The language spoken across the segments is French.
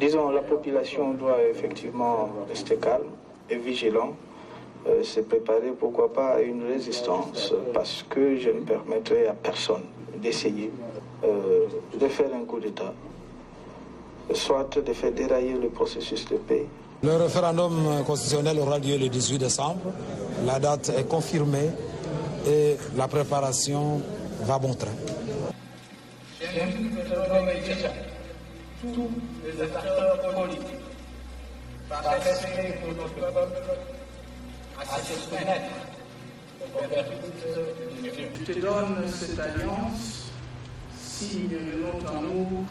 Disons, la population doit effectivement rester calme et vigilant, se préparer, pourquoi pas, à une résistance, parce que je ne permettrai à personne d'essayer de faire un coup d'État, soit de faire dérailler le processus de paix. Le référendum constitutionnel aura lieu le 18 décembre. La date est confirmée et la préparation va bon train. Tous les acteurs politiques, par respect pour notre peuple, à se soumettre aux vertus de Dieu. Je te donne cette alliance, signe de notre amour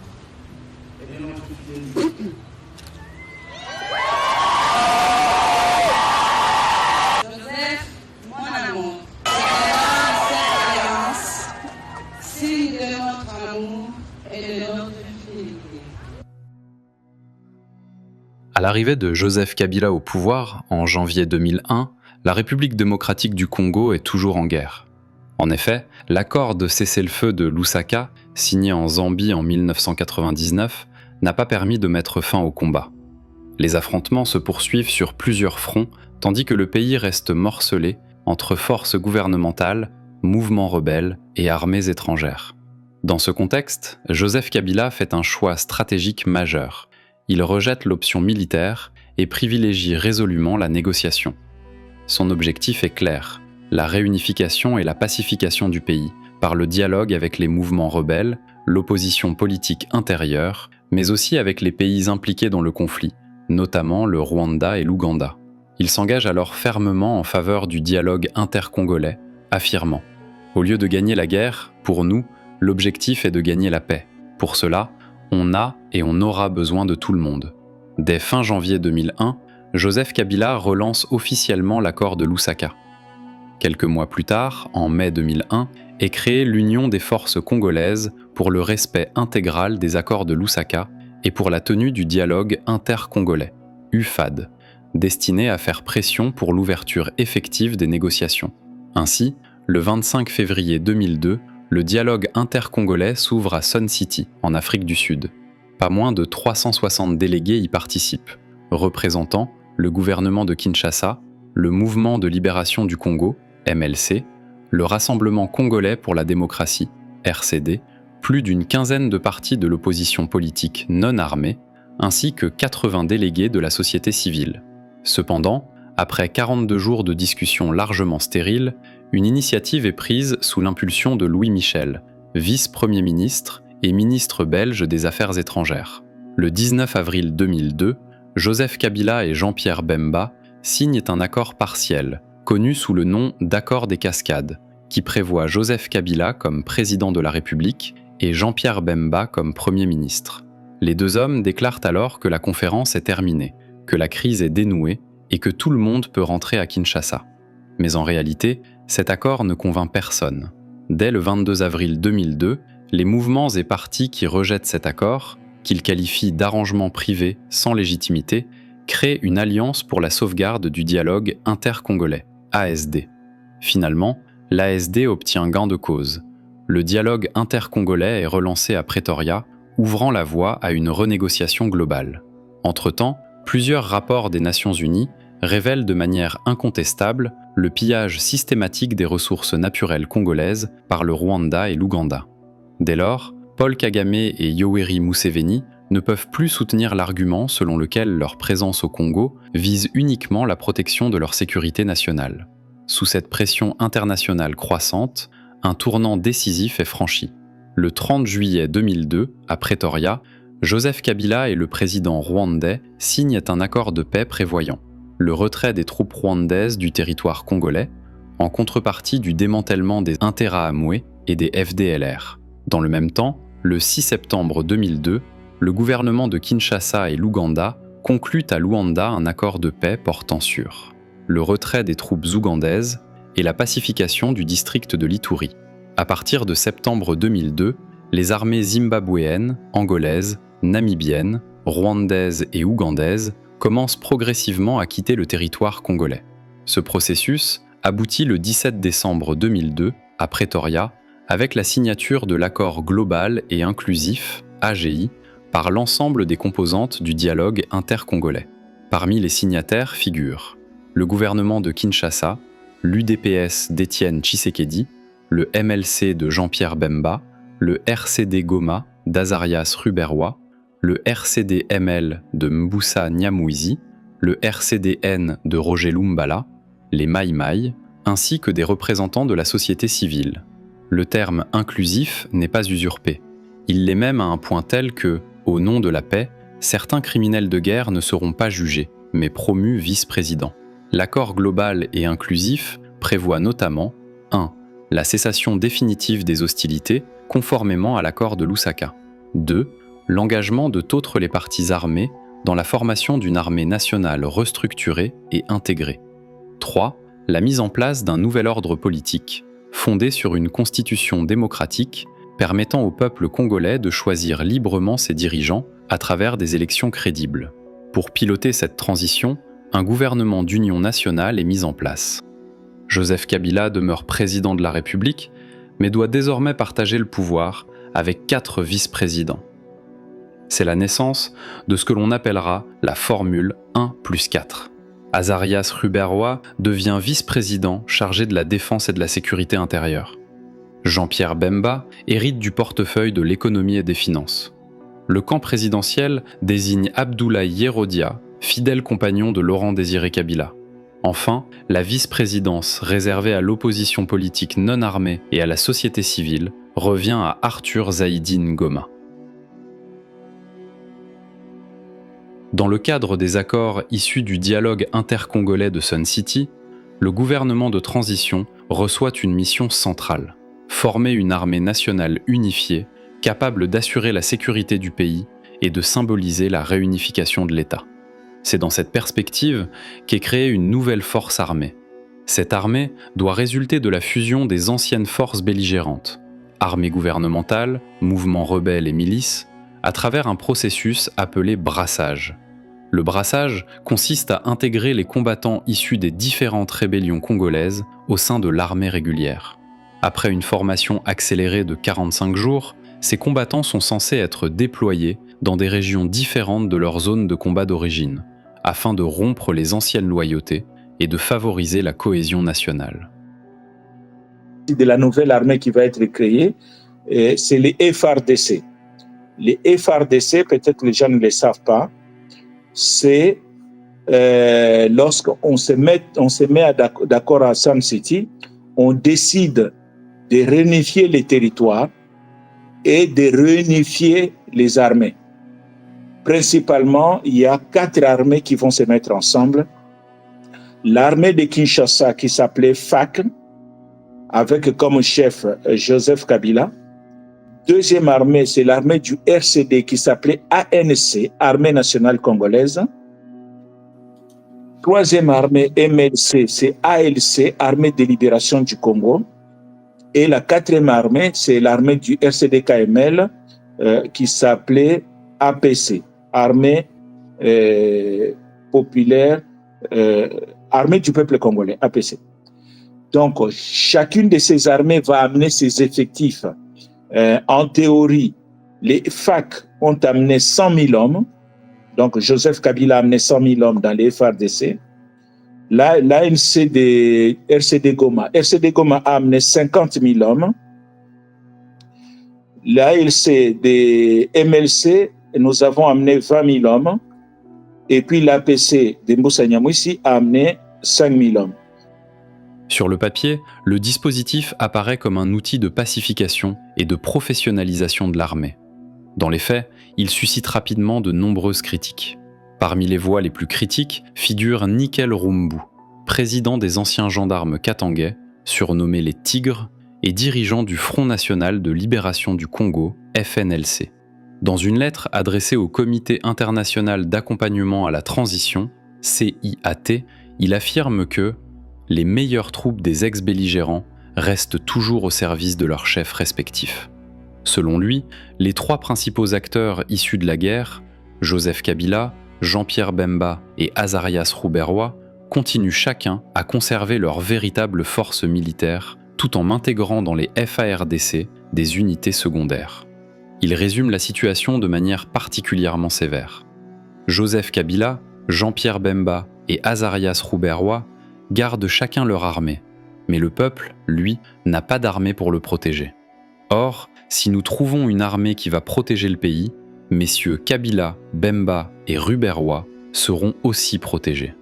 et de notre fidélité. Joseph, mon amour, cette alliance, signe de notre amour et de notre fidélité. À l'arrivée de Joseph Kabila au pouvoir, en janvier 2001, la République démocratique du Congo est toujours en guerre. En effet, l'accord de cessez-le-feu de Lusaka, signé en Zambie en 1999, n'a pas permis de mettre fin au combat. Les affrontements se poursuivent sur plusieurs fronts, tandis que le pays reste morcelé entre forces gouvernementales, mouvements rebelles et armées étrangères. Dans ce contexte, Joseph Kabila fait un choix stratégique majeur. Il rejette l'option militaire et privilégie résolument la négociation. Son objectif est clair, la réunification et la pacification du pays, par le dialogue avec les mouvements rebelles, l'opposition politique intérieure, mais aussi avec les pays impliqués dans le conflit, notamment le Rwanda et l'Ouganda. Il s'engage alors fermement en faveur du dialogue intercongolais, affirmant « Au lieu de gagner la guerre, pour nous, l'objectif est de gagner la paix. Pour cela, on a et on aura besoin de tout le monde. » Dès fin janvier 2001, Joseph Kabila relance officiellement l'accord de Lusaka. Quelques mois plus tard, en mai 2001, est créée l'Union des forces congolaises pour le respect intégral des accords de Lusaka et pour la tenue du dialogue intercongolais, UFAD, destiné à faire pression pour l'ouverture effective des négociations. Ainsi, le 25 février 2002, le dialogue intercongolais s'ouvre à Sun City, en Afrique du Sud. Pas moins de 360 délégués y participent, représentant le gouvernement de Kinshasa, le Mouvement de libération du Congo, MLC, le Rassemblement congolais pour la démocratie, RCD, plus d'une quinzaine de partis de l'opposition politique non armée, ainsi que 80 délégués de la société civile. Cependant, après 42 jours de discussions largement stériles, une initiative est prise sous l'impulsion de Louis Michel, vice-premier ministre et ministre belge des Affaires étrangères. Le 19 avril 2002, Joseph Kabila et Jean-Pierre Bemba signent un accord partiel, connu sous le nom d'accord des Cascades, qui prévoit Joseph Kabila comme président de la République et Jean-Pierre Bemba comme Premier ministre. Les deux hommes déclarent alors que la conférence est terminée, que la crise est dénouée et que tout le monde peut rentrer à Kinshasa. Mais en réalité, cet accord ne convainc personne. Dès le 22 avril 2002, les mouvements et partis qui rejettent cet accord, qu'ils qualifient d'arrangement privé sans légitimité, créent une alliance pour la sauvegarde du dialogue intercongolais, ASD. Finalement, l'ASD obtient gain de cause. Le dialogue intercongolais est relancé à Pretoria, ouvrant la voie à une renégociation globale. Entre-temps, plusieurs rapports des Nations Unies révèlent de manière incontestable le pillage systématique des ressources naturelles congolaises par le Rwanda et l'Ouganda. Dès lors, Paul Kagame et Yoweri Museveni ne peuvent plus soutenir l'argument selon lequel leur présence au Congo vise uniquement la protection de leur sécurité nationale. Sous cette pression internationale croissante, un tournant décisif est franchi. Le 30 juillet 2002, à Pretoria, Joseph Kabila et le président rwandais signent un accord de paix prévoyant le retrait des troupes rwandaises du territoire congolais, en contrepartie du démantèlement des Interahamwe et des FDLR. Dans le même temps, le 6 septembre 2002, le gouvernement de Kinshasa et l'Ouganda concluent à Luanda un accord de paix portant sur le retrait des troupes ougandaises et la pacification du district de l'Ituri. À partir de septembre 2002, les armées zimbabwéennes, angolaises, namibiennes, rwandaises et ougandaises commencent progressivement à quitter le territoire congolais. Ce processus aboutit le 17 décembre 2002 à Pretoria avec la signature de l'accord global et inclusif, AGI, par l'ensemble des composantes du dialogue intercongolais. Parmi les signataires figurent le gouvernement de Kinshasa, l'UDPS d'Étienne Tshisekedi, le MLC de Jean-Pierre Bemba, le RCD Goma d'Azarias Ruberwa, le RCD-ML de Mbusa Nyamwisi, le RCD-N de Roger Lumbala, les Mai Mai, ainsi que des représentants de la société civile. Le terme inclusif n'est pas usurpé. Il l'est même à un point tel que, au nom de la paix, certains criminels de guerre ne seront pas jugés, mais promus vice-présidents. L'accord global et inclusif prévoit notamment 1. La cessation définitive des hostilités, conformément à l'accord de Lusaka. 2. L'engagement de toutes les parties armées dans la formation d'une armée nationale restructurée et intégrée. 3. La mise en place d'un nouvel ordre politique, fondé sur une constitution démocratique permettant au peuple congolais de choisir librement ses dirigeants à travers des élections crédibles. Pour piloter cette transition, un gouvernement d'union nationale est mis en place. Joseph Kabila demeure président de la République, mais doit désormais partager le pouvoir avec 4 vice-présidents. C'est la naissance de ce que l'on appellera la formule 1+4. Azarias Ruberwa devient vice-président chargé de la défense et de la sécurité intérieure. Jean-Pierre Bemba hérite du portefeuille de l'économie et des finances. Le camp présidentiel désigne Abdoulaye Yerodia, fidèle compagnon de Laurent-Désiré Kabila. Enfin, la vice-présidence réservée à l'opposition politique non armée et à la société civile revient à Arthur Zaïdine Goma. Dans le cadre des accords issus du dialogue intercongolais de Sun City, le gouvernement de transition reçoit une mission centrale, former une armée nationale unifiée, capable d'assurer la sécurité du pays et de symboliser la réunification de l'État. C'est dans cette perspective qu'est créée une nouvelle force armée. Cette armée doit résulter de la fusion des anciennes forces belligérantes, armée gouvernementale, mouvements rebelles et milices, à travers un processus appelé brassage. Le brassage consiste à intégrer les combattants issus des différentes rébellions congolaises au sein de l'armée régulière. Après une formation accélérée de 45 jours, ces combattants sont censés être déployés dans des régions différentes de leur zone de combat d'origine, afin de rompre les anciennes loyautés et de favoriser la cohésion nationale. De la nouvelle armée qui va être créée, c'est les FARDC. Les FARDC, peut-être les gens ne le savent pas, c'est lorsqu'on se met d'accord à Sun City, on décide de réunifier les territoires et de réunifier les armées. Principalement, il y a 4 armées qui vont se mettre ensemble. L'armée de Kinshasa qui s'appelait FAC, avec comme chef Joseph Kabila. Deuxième armée, c'est l'armée du RCD qui s'appelait ANC, Armée nationale congolaise. Troisième armée, MLC, c'est ALC, Armée de libération du Congo. Et la 4e armée, c'est l'armée du RCD-KML qui s'appelait APC, Armée populaire, Armée du peuple congolais, APC. Donc, chacune de ces armées va amener ses effectifs. En théorie, les FAC ont amené 100 000 hommes. Donc, Joseph Kabila a amené 100 000 hommes dans les FARDC. L'ANC de RCD Goma a amené 50 000 hommes. L'ALC de MLC, nous avons amené 20 000 hommes. Et puis l'APC de Mbusa Nyamwisi a amené 5 000 hommes. Sur le papier, le dispositif apparaît comme un outil de pacification et de professionnalisation de l'armée. Dans les faits, il suscite rapidement de nombreuses critiques. Parmi les voix les plus critiques figure Nickel Rumbu, président des anciens gendarmes katangais, surnommé les Tigres, et dirigeant du Front National de Libération du Congo, FNLC. Dans une lettre adressée au Comité international d'accompagnement à la transition, CIAT, il affirme que les meilleures troupes des ex-belligérants restent toujours au service de leurs chefs respectifs. Selon lui, les 3 principaux acteurs issus de la guerre, Joseph Kabila, Jean-Pierre Bemba et Azarias Ruberwa, continuent chacun à conserver leur véritable force militaire tout en intégrant dans les FARDC des unités secondaires. Il résume la situation de manière particulièrement sévère. Joseph Kabila, Jean-Pierre Bemba et Azarias Ruberwa gardent chacun leur armée, mais le peuple, lui, n'a pas d'armée pour le protéger. Or, si nous trouvons une armée qui va protéger le pays, messieurs Kabila, Bemba et Ruberwa seront aussi protégés.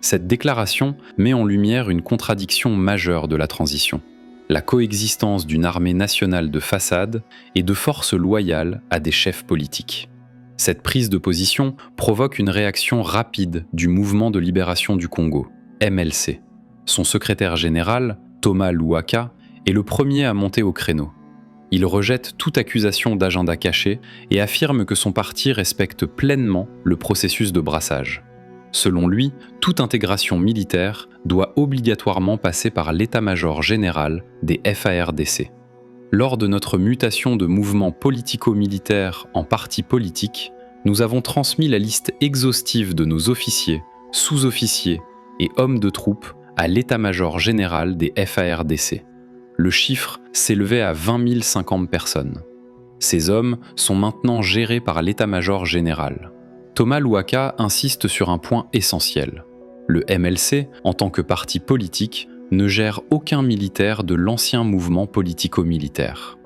Cette déclaration met en lumière une contradiction majeure de la transition, la coexistence d'une armée nationale de façade et de forces loyales à des chefs politiques. Cette prise de position provoque une réaction rapide du Mouvement de libération du Congo, MLC. Son secrétaire général, Thomas Louaka, est le premier à monter au créneau. Il rejette toute accusation d'agenda caché et affirme que son parti respecte pleinement le processus de brassage. Selon lui, toute intégration militaire doit obligatoirement passer par l'état-major général des FARDC. Lors de notre mutation de mouvement politico-militaire en parti politique, nous avons transmis la liste exhaustive de nos officiers, sous-officiers et hommes de troupes à l'état-major général des FARDC. Le chiffre s'élevait à 20 050 personnes. Ces hommes sont maintenant gérés par l'état-major général. Thomas Louaka insiste sur un point essentiel. Le MLC, en tant que parti politique, ne gère aucun militaire de l'ancien mouvement politico-militaire.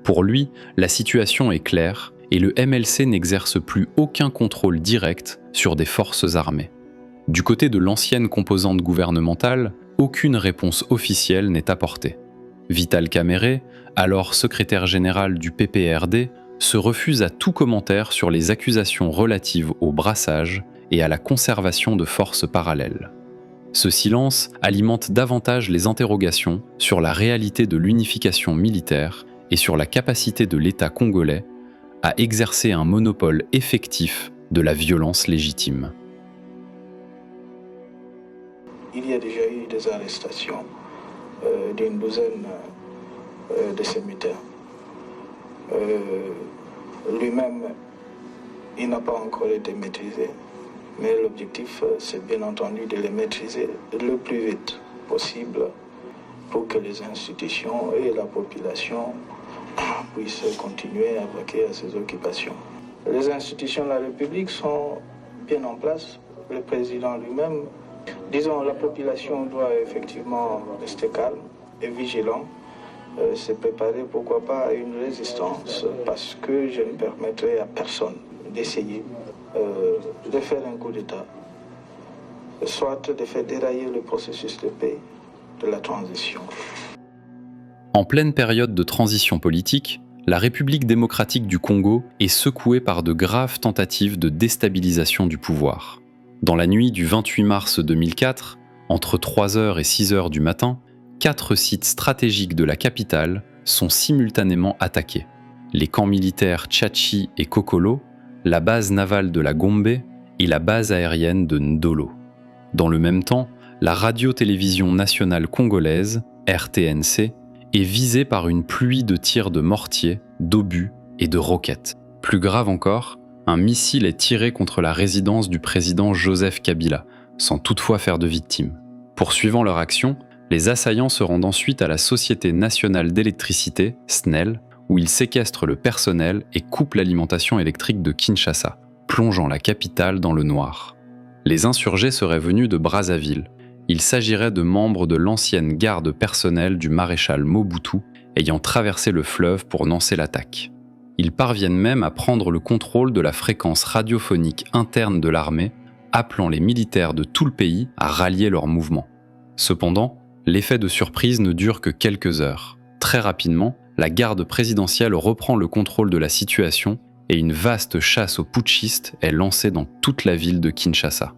Pour lui, la situation est claire et le MLC n'exerce plus aucun contrôle direct sur des forces armées. Du côté de l'ancienne composante gouvernementale, aucune réponse officielle n'est apportée. Vital Kamerhe, alors secrétaire général du PPRD, se refuse à tout commentaire sur les accusations relatives au brassage et à la conservation de forces parallèles. Ce silence alimente davantage les interrogations sur la réalité de l'unification militaire et sur la capacité de l'État congolais à exercer un monopole effectif de la violence légitime. Il y a déjà eu des arrestations d'une douzaine de ces mutins. Lui-même, il n'a pas encore été maîtrisé, mais l'objectif, c'est bien entendu de les maîtriser le plus vite possible pour que les institutions et la population puissent continuer à vaquer à ces occupations. Les institutions de la République sont bien en place. Le président lui-même, disons, la population doit effectivement rester calme et vigilant, se préparer, pourquoi pas, à une résistance, parce que je ne permettrai à personne d'essayer de faire un coup d'État, soit de faire dérailler le processus de paix de la transition. En pleine période de transition politique, la République démocratique du Congo est secouée par de graves tentatives de déstabilisation du pouvoir. Dans la nuit du 28 mars 2004, entre 3h et 6h du matin, 4 sites stratégiques de la capitale sont simultanément attaqués. Les camps militaires Tchachi et Kokolo, la base navale de la Gombe et la base aérienne de Ndolo. Dans le même temps, la radio-télévision nationale congolaise, RTNC, est visée par une pluie de tirs de mortiers, d'obus et de roquettes. Plus grave encore, un missile est tiré contre la résidence du président Joseph Kabila, sans toutefois faire de victimes. Poursuivant leur action, les assaillants se rendent ensuite à la Société nationale d'électricité, SNEL, où ils séquestrent le personnel et coupent l'alimentation électrique de Kinshasa, plongeant la capitale dans le noir. Les insurgés seraient venus de Brazzaville. Il s'agirait de membres de l'ancienne garde personnelle du maréchal Mobutu, ayant traversé le fleuve pour lancer l'attaque. Ils parviennent même à prendre le contrôle de la fréquence radiophonique interne de l'armée, appelant les militaires de tout le pays à rallier leur mouvement. Cependant, l'effet de surprise ne dure que quelques heures. Très rapidement, la garde présidentielle reprend le contrôle de la situation et une vaste chasse aux putschistes est lancée dans toute la ville de Kinshasa.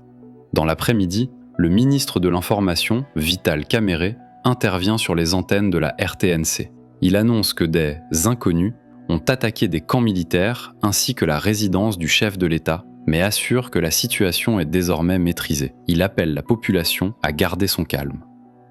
Dans l'après-midi, le ministre de l'Information, Vital Kamerhe, intervient sur les antennes de la RTNC. Il annonce que des inconnus ont attaqué des camps militaires ainsi que la résidence du chef de l'État, mais assure que la situation est désormais maîtrisée. Il appelle la population à garder son calme.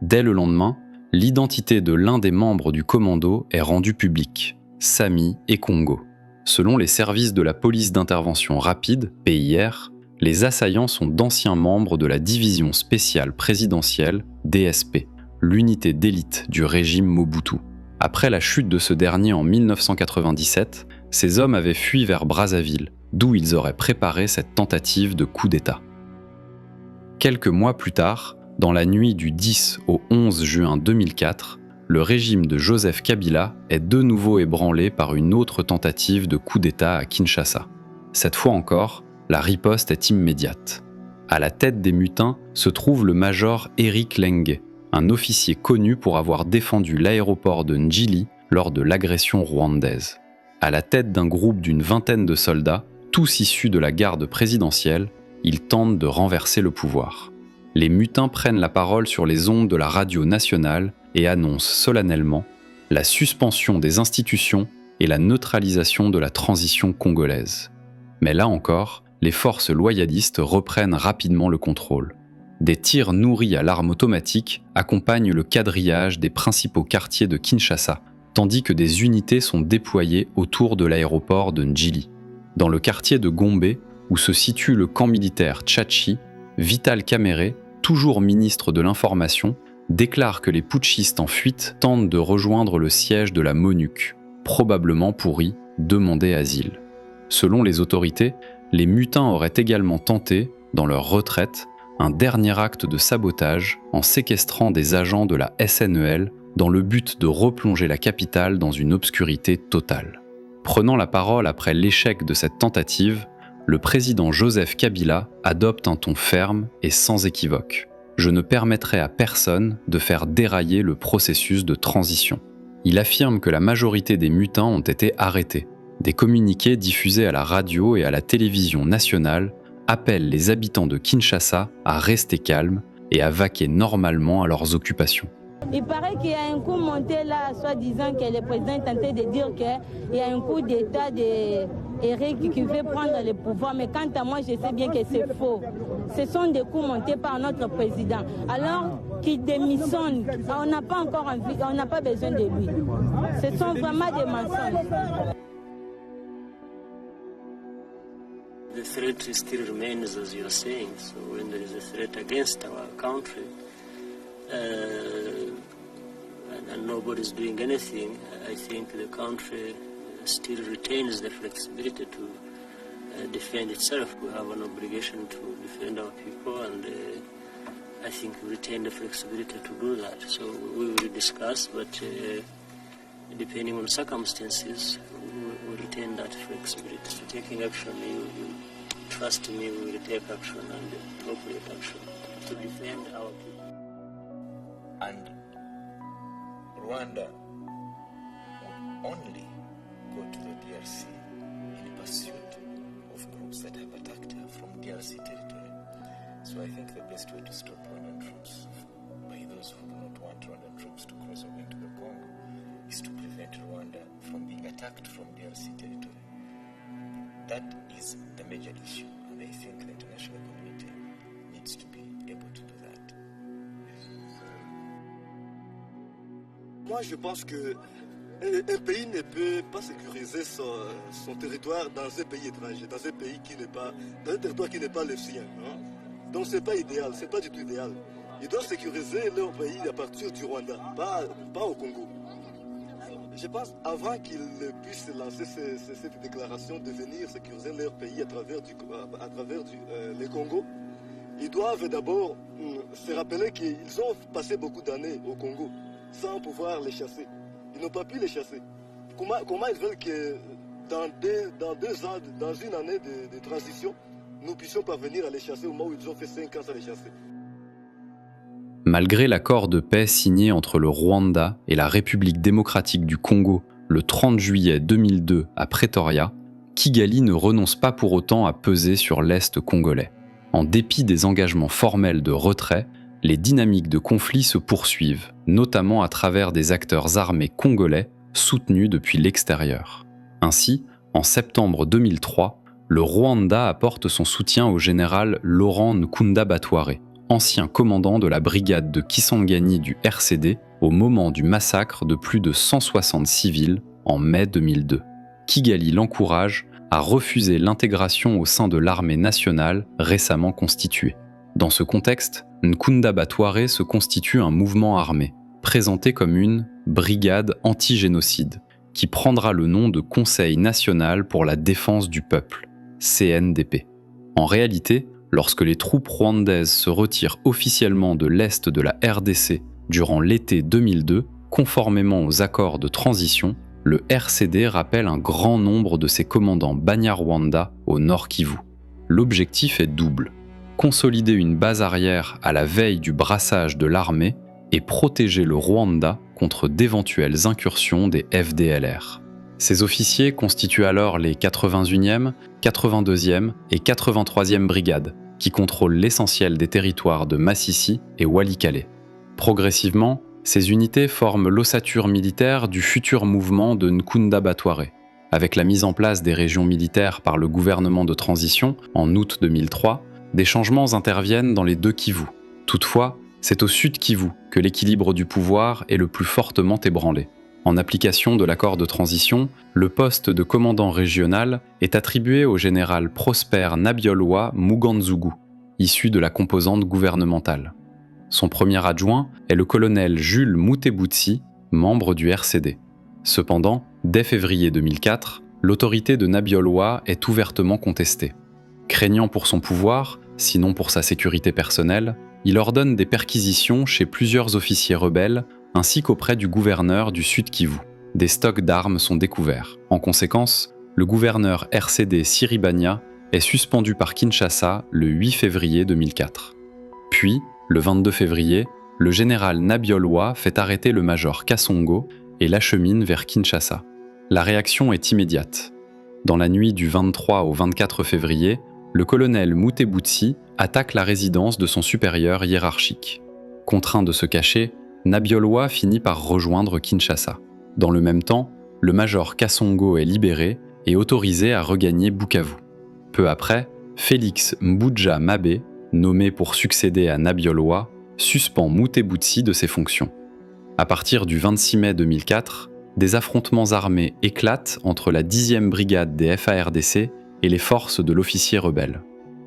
Dès le lendemain, l'identité de l'un des membres du commando est rendue publique, Sami Ekongo. Selon les services de la police d'intervention rapide, PIR, les assaillants sont d'anciens membres de la division spéciale présidentielle, DSP, l'unité d'élite du régime Mobutu. Après la chute de ce dernier en 1997, ces hommes avaient fui vers Brazzaville, d'où ils auraient préparé cette tentative de coup d'État. Quelques mois plus tard, dans la nuit du 10 au 11 juin 2004, le régime de Joseph Kabila est de nouveau ébranlé par une autre tentative de coup d'État à Kinshasa. Cette fois encore, la riposte est immédiate. À la tête des mutins se trouve le major Eric Lenge, un officier connu pour avoir défendu l'aéroport de Njili lors de l'agression rwandaise. À la tête d'un groupe d'une vingtaine de soldats, tous issus de la garde présidentielle, ils tentent de renverser le pouvoir. Les mutins prennent la parole sur les ondes de la radio nationale et annoncent solennellement la suspension des institutions et la neutralisation de la transition congolaise. Mais là encore, les forces loyalistes reprennent rapidement le contrôle. Des tirs nourris à l'arme automatique accompagnent le quadrillage des principaux quartiers de Kinshasa, tandis que des unités sont déployées autour de l'aéroport de Njili. Dans le quartier de Gombe, où se situe le camp militaire Tchatchi, Vital Kamerhe, toujours ministre de l'Information, déclare que les putschistes en fuite tentent de rejoindre le siège de la MONUC, probablement pour y demander asile. Selon les autorités, les mutins auraient également tenté, dans leur retraite, un dernier acte de sabotage en séquestrant des agents de la SNEL dans le but de replonger la capitale dans une obscurité totale. Prenant la parole après l'échec de cette tentative, le président Joseph Kabila adopte un ton ferme et sans équivoque. Je ne permettrai à personne de faire dérailler le processus de transition. Il affirme que la majorité des mutins ont été arrêtés. Des communiqués diffusés à la radio et à la télévision nationale appellent les habitants de Kinshasa à rester calmes et à vaquer normalement à leurs occupations. Il paraît qu'il y a un coup monté là, soi-disant que le président est tenté de dire qu'il y a un coup d'État d'Eric qui veut prendre le pouvoir. Mais quant à moi, je sais bien que c'est faux. Ce sont des coups montés par notre président. Alors qu'il démissionne, on n'a pas encore envie, on n'a pas besoin de lui. Ce sont vraiment des mensonges. The threat still remains, as you are saying. So when there is a threat against our country, and nobody's doing anything, I think the country still retains the flexibility to defend itself. We have an obligation to defend our people, and I think we retain the flexibility to do that. So we will discuss, but depending on circumstances, we retain that flexibility. So taking action, you trust me, we will take action and appropriate action to defend our people. And Rwanda would only go to the DRC in pursuit of groups that have attacked her from DRC territory. So I think the best way to stop Rwandan troops, by those who do not want Rwandan troops to cross over into the Congo, is to prevent Rwanda from being attacked from DRC territory. That is the major issue, and I think the international community needs to be able to do that. Moi, je pense que un pays ne peut pas sécuriser son territoire dans un pays étranger, dans un pays qui n'est pas, dans un territoire qui n'est pas le sien. Hein? Donc c'est pas idéal, c'est pas du tout idéal. Ils doivent sécuriser leur pays à partir du Rwanda, pas au Congo. Je pense avant qu'ils puissent lancer cette déclaration de venir sécuriser leur pays à travers le Congo, ils doivent d'abord se rappeler qu'ils ont passé beaucoup d'années au Congo sans pouvoir les chasser. Ils n'ont pas pu les chasser. Comment ils veulent que dans 2 ans, dans une année de transition, nous puissions parvenir à les chasser au moment où ils ont fait 5 ans sans les chasser? Malgré l'accord de paix signé entre le Rwanda et la République démocratique du Congo le 30 juillet 2002 à Pretoria, Kigali ne renonce pas pour autant à peser sur l'Est congolais. En dépit des engagements formels de retrait, les dynamiques de conflit se poursuivent, notamment à travers des acteurs armés congolais soutenus depuis l'extérieur. Ainsi, en septembre 2003, le Rwanda apporte son soutien au général Laurent Nkunda Batware, ancien commandant de la brigade de Kisangani du RCD au moment du massacre de plus de 160 civils en mai 2002. Kigali l'encourage à refuser l'intégration au sein de l'armée nationale récemment constituée. Dans ce contexte, Nkunda Batware se constitue un mouvement armé, présenté comme une « brigade anti-génocide », qui prendra le nom de Conseil national pour la défense du peuple, CNDP. En réalité, lorsque les troupes rwandaises se retirent officiellement de l'est de la RDC durant l'été 2002, conformément aux accords de transition, le RCD rappelle un grand nombre de ses commandants Banyarwanda au Nord Kivu. L'objectif est double: consolider une base arrière à la veille du brassage de l'armée et protéger le Rwanda contre d'éventuelles incursions des FDLR. Ces officiers constituent alors les 81e, 82e et 83e brigades, qui contrôlent l'essentiel des territoires de Masisi et Walikale. Progressivement, ces unités forment l'ossature militaire du futur mouvement de Nkunda Batware. Avec la mise en place des régions militaires par le gouvernement de transition en août 2003, des changements interviennent dans les deux Kivu. Toutefois, c'est au Sud Kivu que l'équilibre du pouvoir est le plus fortement ébranlé. En application de l'accord de transition, le poste de commandant régional est attribué au général Prosper Nabiolwa Muganzugu, issu de la composante gouvernementale. Son premier adjoint est le colonel Jules Mutebutsi, membre du RCD. Cependant, dès février 2004, l'autorité de Nabiolwa est ouvertement contestée. Craignant pour son pouvoir, sinon pour sa sécurité personnelle, il ordonne des perquisitions chez plusieurs officiers rebelles ainsi qu'auprès du gouverneur du Sud Kivu. Des stocks d'armes sont découverts. En conséquence, le gouverneur RCD Siribanya est suspendu par Kinshasa le 8 février 2004. Puis, le 22 février, le général Nabiolwa fait arrêter le major Kasongo et l'achemine vers Kinshasa. La réaction est immédiate. Dans la nuit du 23 au 24 février, le colonel Mutebutsi attaque la résidence de son supérieur hiérarchique. Contraint de se cacher, Nabiolwa finit par rejoindre Kinshasa. Dans le même temps, le major Kasongo est libéré et autorisé à regagner Bukavu. Peu après, Félix Mbouja Mabe, nommé pour succéder à Nabiolwa, suspend Mutebutsi de ses fonctions. À partir du 26 mai 2004, des affrontements armés éclatent entre la 10e brigade des FARDC et les forces de l'officier rebelle.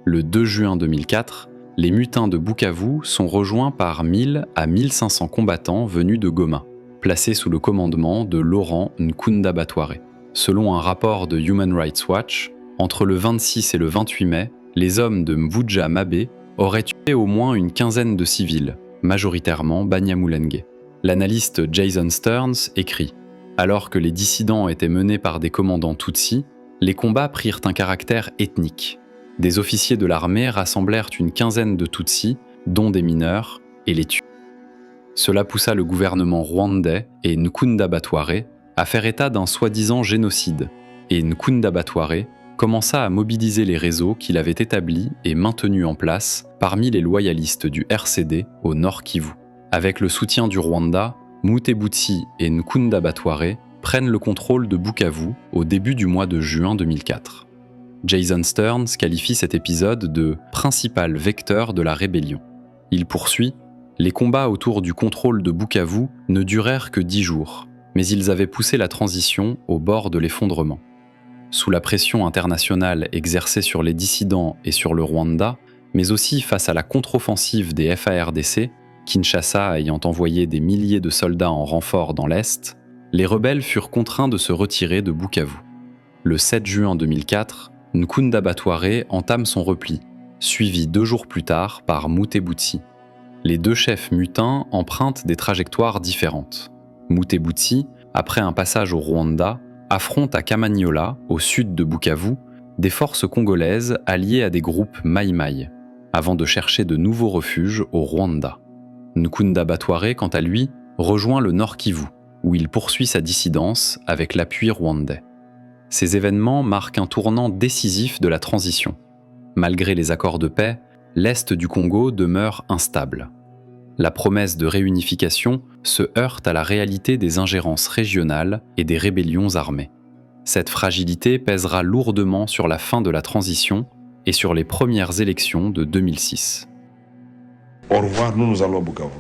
Le 2 juin 2004, les mutins de Bukavu sont rejoints par 1000 à 1500 combattants venus de Goma, placés sous le commandement de Laurent Nkunda Batware. Selon un rapport de Human Rights Watch, entre le 26 et le 28 mai, les hommes de Mbouja Mabe auraient tué au moins une quinzaine de civils, majoritairement Banyamulenge. L'analyste Jason Stearns écrit « Alors que les dissidents étaient menés par des commandants Tutsis, les combats prirent un caractère ethnique. Des officiers de l'armée rassemblèrent une quinzaine de Tutsis, dont des mineurs, et les tuèrent. Cela poussa le gouvernement rwandais et Nkunda Batware à faire état d'un soi-disant génocide, et Nkunda Batware commença à mobiliser les réseaux qu'il avait établis et maintenus en place parmi les loyalistes du RCD au Nord Kivu. Avec le soutien du Rwanda, Mutebutsi et Nkunda Batware prennent le contrôle de Bukavu au début du mois de juin 2004. Jason Stearns qualifie cet épisode de « principal vecteur de la rébellion ». Il poursuit « Les combats autour du contrôle de Bukavu ne durèrent que 10 jours, mais ils avaient poussé la transition au bord de l'effondrement. Sous la pression internationale exercée sur les dissidents et sur le Rwanda, mais aussi face à la contre-offensive des FARDC, Kinshasa ayant envoyé des milliers de soldats en renfort dans l'Est, les rebelles furent contraints de se retirer de Bukavu. Le 7 juin 2004, Nkunda Batware entame son repli, suivi 2 jours plus tard par Mutebutsi. Les deux chefs mutins empruntent des trajectoires différentes. Mutebutsi, après un passage au Rwanda, affronte à Kamanyola, au sud de Bukavu, des forces congolaises alliées à des groupes Maï-Maï, avant de chercher de nouveaux refuges au Rwanda. Nkunda Batware, quant à lui, rejoint le Nord Kivu, où il poursuit sa dissidence avec l'appui rwandais. Ces événements marquent un tournant décisif de la transition. Malgré les accords de paix, l'Est du Congo demeure instable. La promesse de réunification se heurte à la réalité des ingérences régionales et des rébellions armées. Cette fragilité pèsera lourdement sur la fin de la transition et sur les premières élections de 2006. Au revoir, nous allons à Bukavu.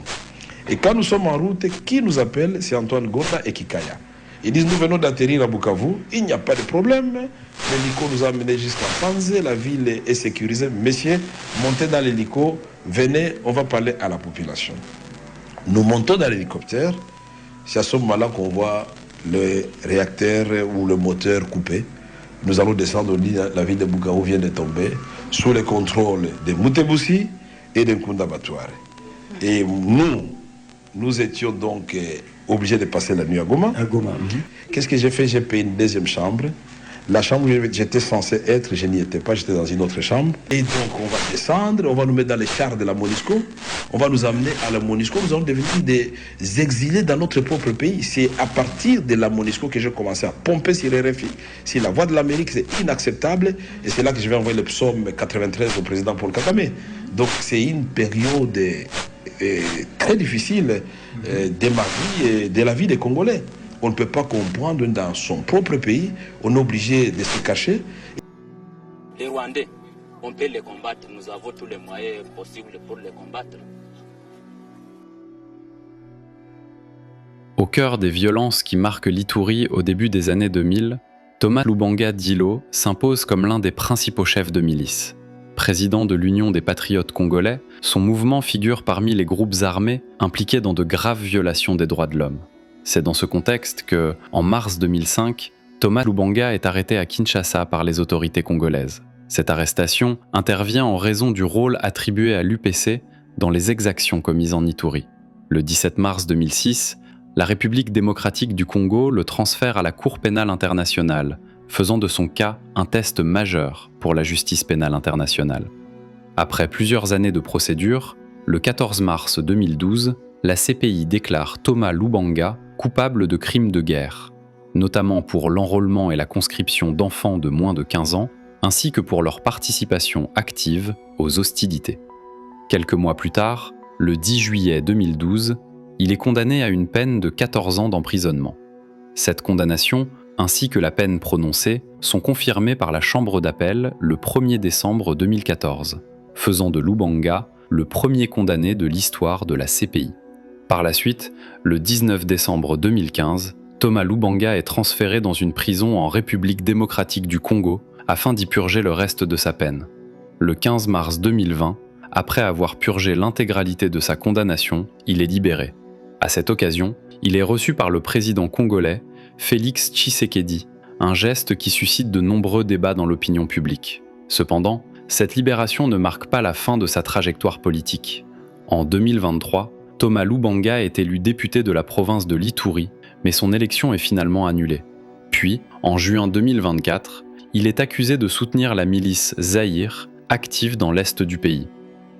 Et quand nous sommes en route, qui nous appelle? C'est Antoine Gonda et Kikaya. Ils disent, nous venons d'atterrir à Bukavu, il n'y a pas de problème. L'hélico nous a amenés jusqu'à Panzé, la ville est sécurisée. Messieurs, montez dans l'hélico, venez, on va parler à la population. Nous montons dans l'hélicoptère, c'est à ce moment-là qu'on voit le réacteur ou le moteur coupé. Nous allons descendre, la ville de Bukavu vient de tomber, sous le contrôle de Mutebutsi et de Nkunda Batouare. Et nous étions donc obligés de passer la nuit à Goma. Qu'est-ce que j'ai fait? J'ai payé une deuxième chambre. La chambre où j'étais censé être, je n'y étais pas, j'étais dans une autre chambre. Et donc on va descendre, on va nous mettre dans les chars de la MONUSCO, on va nous amener à la MONUSCO, nous allons devenir des exilés dans notre propre pays. C'est à partir de la MONUSCO que j'ai commencé à pomper sur les RFI. C'est la voie de l'Amérique, c'est inacceptable. Et c'est là que je vais envoyer le psaume 93 au président Paul Kagame. Donc c'est une période très difficile de ma vie et de la vie des Congolais. On ne peut pas comprendre dans son propre pays, on est obligé de se cacher. Les Rwandais, on peut les combattre, nous avons tous les moyens possibles pour les combattre. Au cœur des violences qui marquent l'Ituri au début des années 2000, Thomas Lubanga Dilo s'impose comme l'un des principaux chefs de milice. Président de l'Union des patriotes congolais, son mouvement figure parmi les groupes armés impliqués dans de graves violations des droits de l'homme. C'est dans ce contexte que, en mars 2005, Thomas Lubanga est arrêté à Kinshasa par les autorités congolaises. Cette arrestation intervient en raison du rôle attribué à l'UPC dans les exactions commises en Ituri. Le 17 mars 2006, la République démocratique du Congo le transfère à la Cour pénale internationale, faisant de son cas un test majeur pour la justice pénale internationale. Après plusieurs années de procédure, le 14 mars 2012, la CPI déclare Thomas Lubanga coupable de crimes de guerre, notamment pour l'enrôlement et la conscription d'enfants de moins de 15 ans, ainsi que pour leur participation active aux hostilités. Quelques mois plus tard, le 10 juillet 2012, il est condamné à une peine de 14 ans d'emprisonnement. Cette condamnation, ainsi que la peine prononcée, sont confirmées par la Chambre d'appel le 1er décembre 2014, faisant de Lubanga le premier condamné de l'histoire de la CPI. Par la suite, le 19 décembre 2015, Thomas Lubanga est transféré dans une prison en République démocratique du Congo afin d'y purger le reste de sa peine. Le 15 mars 2020, après avoir purgé l'intégralité de sa condamnation, il est libéré. À cette occasion, il est reçu par le président congolais, Félix Tshisekedi, un geste qui suscite de nombreux débats dans l'opinion publique. Cependant, cette libération ne marque pas la fin de sa trajectoire politique. En 2023, Thomas Lubanga est élu député de la province de l'Ituri, mais son élection est finalement annulée. Puis, en juin 2024, il est accusé de soutenir la milice Zaïre, active dans l'est du pays.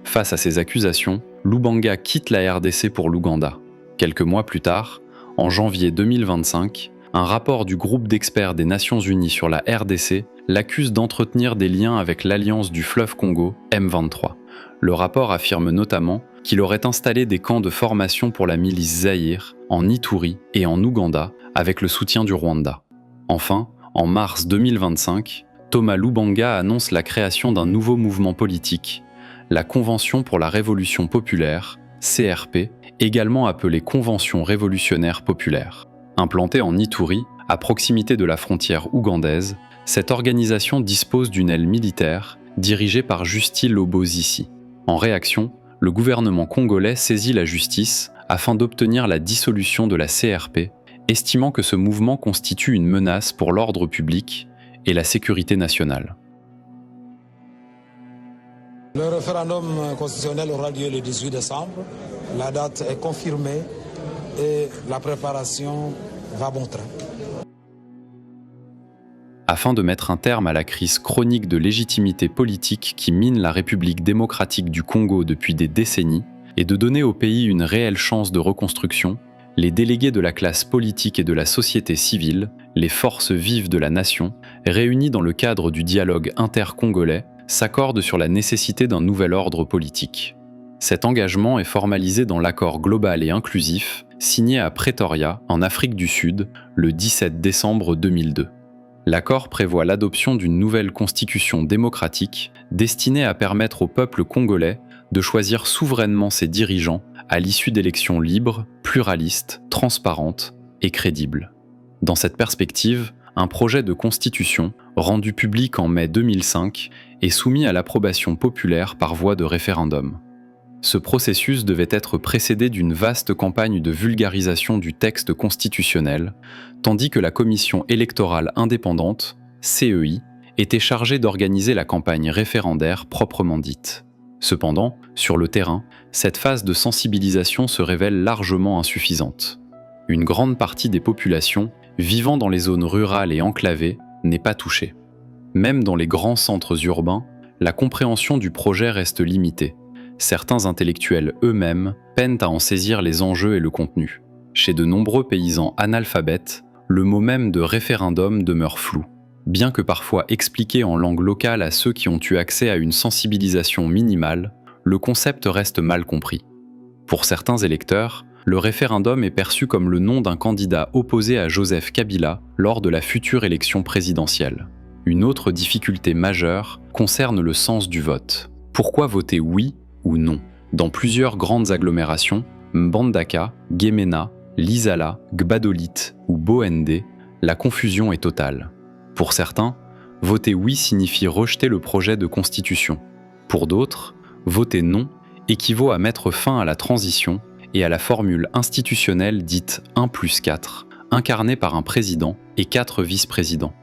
Face à ces accusations, Lubanga quitte la RDC pour l'Ouganda. Quelques mois plus tard, en janvier 2025, un rapport du groupe d'experts des Nations Unies sur la RDC l'accuse d'entretenir des liens avec l'Alliance du fleuve Congo, M23. Le rapport affirme notamment qu'il aurait installé des camps de formation pour la milice Zaïre en Ituri et en Ouganda avec le soutien du Rwanda. Enfin, en mars 2025, Thomas Lubanga annonce la création d'un nouveau mouvement politique, la Convention pour la Révolution populaire, CRP, également appelée Convention révolutionnaire populaire. Implantée en Ituri, à proximité de la frontière ougandaise, cette organisation dispose d'une aile militaire dirigée par Justy Lobozisi. En réaction, le gouvernement congolais saisit la justice afin d'obtenir la dissolution de la CRP, estimant que ce mouvement constitue une menace pour l'ordre public et la sécurité nationale. Le référendum constitutionnel aura lieu le 18 décembre. La date est confirmée et la préparation va bon train. Afin de mettre un terme à la crise chronique de légitimité politique qui mine la République démocratique du Congo depuis des décennies et de donner au pays une réelle chance de reconstruction, les délégués de la classe politique et de la société civile, les forces vives de la nation, réunis dans le cadre du dialogue inter-congolais, s'accordent sur la nécessité d'un nouvel ordre politique. Cet engagement est formalisé dans l'accord global et inclusif signé à Pretoria, en Afrique du Sud, le 17 décembre 2002. L'accord prévoit l'adoption d'une nouvelle constitution démocratique destinée à permettre au peuple congolais de choisir souverainement ses dirigeants à l'issue d'élections libres, pluralistes, transparentes et crédibles. Dans cette perspective, un projet de constitution, rendu public en mai 2005, est soumis à l'approbation populaire par voie de référendum. Ce processus devait être précédé d'une vaste campagne de vulgarisation du texte constitutionnel, tandis que la Commission électorale indépendante, CEI, était chargée d'organiser la campagne référendaire proprement dite. Cependant, sur le terrain, cette phase de sensibilisation se révèle largement insuffisante. Une grande partie des populations, vivant dans les zones rurales et enclavées, n'est pas touchée. Même dans les grands centres urbains, la compréhension du projet reste limitée. Certains intellectuels eux-mêmes peinent à en saisir les enjeux et le contenu. Chez de nombreux paysans analphabètes, le mot même de référendum demeure flou. Bien que parfois expliqué en langue locale à ceux qui ont eu accès à une sensibilisation minimale, le concept reste mal compris. Pour certains électeurs, le référendum est perçu comme le nom d'un candidat opposé à Joseph Kabila lors de la future élection présidentielle. Une autre difficulté majeure concerne le sens du vote. Pourquoi voter oui ou non? Dans plusieurs grandes agglomérations, Mbandaka, Guémena, Lisala, Gbadolit ou Boende, la confusion est totale. Pour certains, voter oui signifie rejeter le projet de constitution. Pour d'autres, voter non équivaut à mettre fin à la transition et à la formule institutionnelle dite 1+4, incarnée par un président et 4 vice-présidents.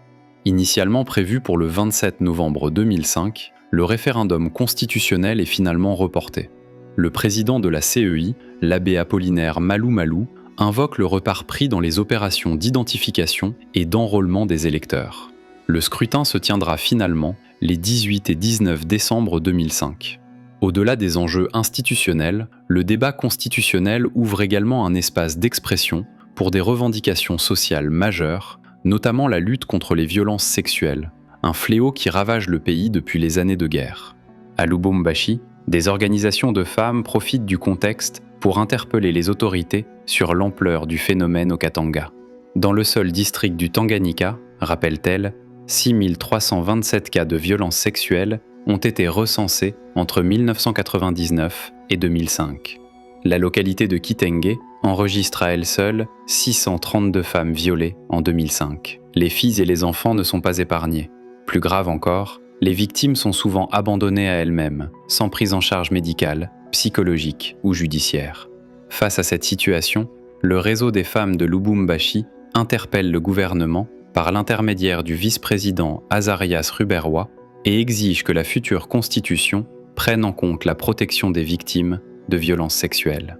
Initialement prévu pour le 27 novembre 2005, le référendum constitutionnel est finalement reporté. Le président de la CEI, l'abbé Apollinaire Malou Malou, invoque le retard pris dans les opérations d'identification et d'enrôlement des électeurs. Le scrutin se tiendra finalement les 18 et 19 décembre 2005. Au-delà des enjeux institutionnels, le débat constitutionnel ouvre également un espace d'expression pour des revendications sociales majeures, notamment la lutte contre les violences sexuelles, un fléau qui ravage le pays depuis les années de guerre. À Lubumbashi, des organisations de femmes profitent du contexte pour interpeller les autorités sur l'ampleur du phénomène au Katanga. Dans le seul district du Tanganyika, rappelle-t-elle, 6327 cas de violences sexuelles ont été recensés entre 1999 et 2005. La localité de Kitenge enregistre à elle seule 632 femmes violées en 2005. Les filles et les enfants ne sont pas épargnés. Plus grave encore, les victimes sont souvent abandonnées à elles-mêmes, sans prise en charge médicale, psychologique ou judiciaire. Face à cette situation, le réseau des femmes de Lubumbashi interpelle le gouvernement par l'intermédiaire du vice-président Azarias Ruberwa et exige que la future constitution prenne en compte la protection des victimes de violences sexuelles.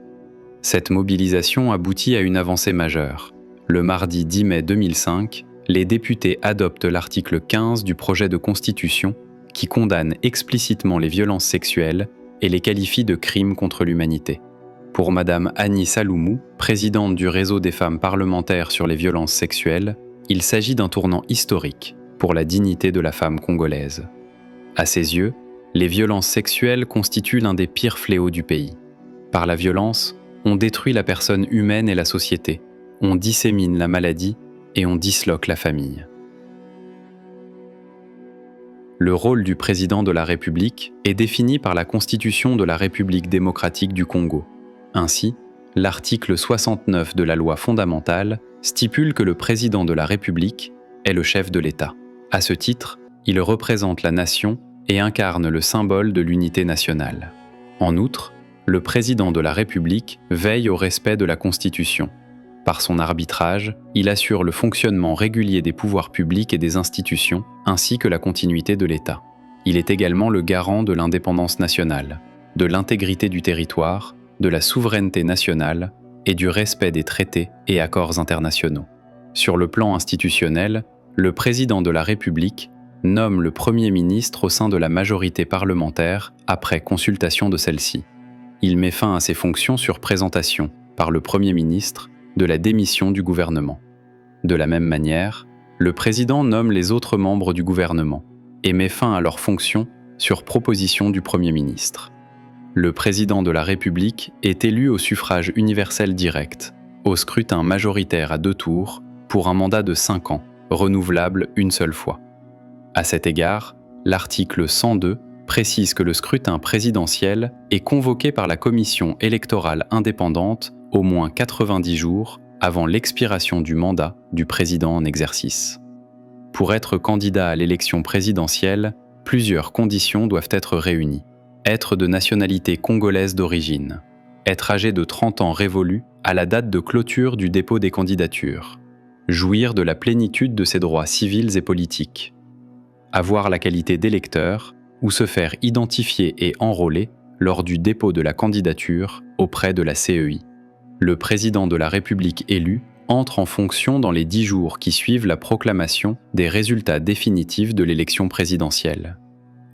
Cette mobilisation aboutit à une avancée majeure. Le mardi 10 mai 2005, les députés adoptent l'article 15 du projet de constitution qui condamne explicitement les violences sexuelles et les qualifie de crimes contre l'humanité. Pour Madame Annie Saloumou, présidente du réseau des femmes parlementaires sur les violences sexuelles, il s'agit d'un tournant historique pour la dignité de la femme congolaise. À ses yeux, les violences sexuelles constituent l'un des pires fléaux du pays. Par la violence, on détruit la personne humaine et la société, on dissémine la maladie et on disloque la famille. Le rôle du président de la République est défini par la Constitution de la République démocratique du Congo. Ainsi, l'article 69 de la loi fondamentale stipule que le président de la République est le chef de l'État. À ce titre, il représente la nation et incarne le symbole de l'unité nationale. En outre, le président de la République veille au respect de la Constitution. Par son arbitrage, il assure le fonctionnement régulier des pouvoirs publics et des institutions, ainsi que la continuité de l'État. Il est également le garant de l'indépendance nationale, de l'intégrité du territoire, de la souveraineté nationale et du respect des traités et accords internationaux. Sur le plan institutionnel, le président de la République nomme le Premier ministre au sein de la majorité parlementaire après consultation de celle-ci. Il met fin à ses fonctions sur présentation, par le Premier ministre, de la démission du gouvernement. De la même manière, le président nomme les autres membres du gouvernement et met fin à leurs fonctions sur proposition du Premier ministre. Le président de la République est élu au suffrage universel direct, au scrutin majoritaire à 2 tours, pour un mandat de 5 ans, renouvelable une seule fois. À cet égard, l'article 102 précise que le scrutin présidentiel est convoqué par la Commission électorale indépendante au moins 90 jours avant l'expiration du mandat du président en exercice. Pour être candidat à l'élection présidentielle, plusieurs conditions doivent être réunies. être de nationalité congolaise d'origine, être âgé de 30 ans révolus à la date de clôture du dépôt des candidatures, jouir de la plénitude de ses droits civils et politiques, avoir la qualité d'électeur ou se faire identifier et enrôler lors du dépôt de la candidature auprès de la CEI. Le président de la République élu entre en fonction dans les 10 jours qui suivent la proclamation des résultats définitifs de l'élection présidentielle.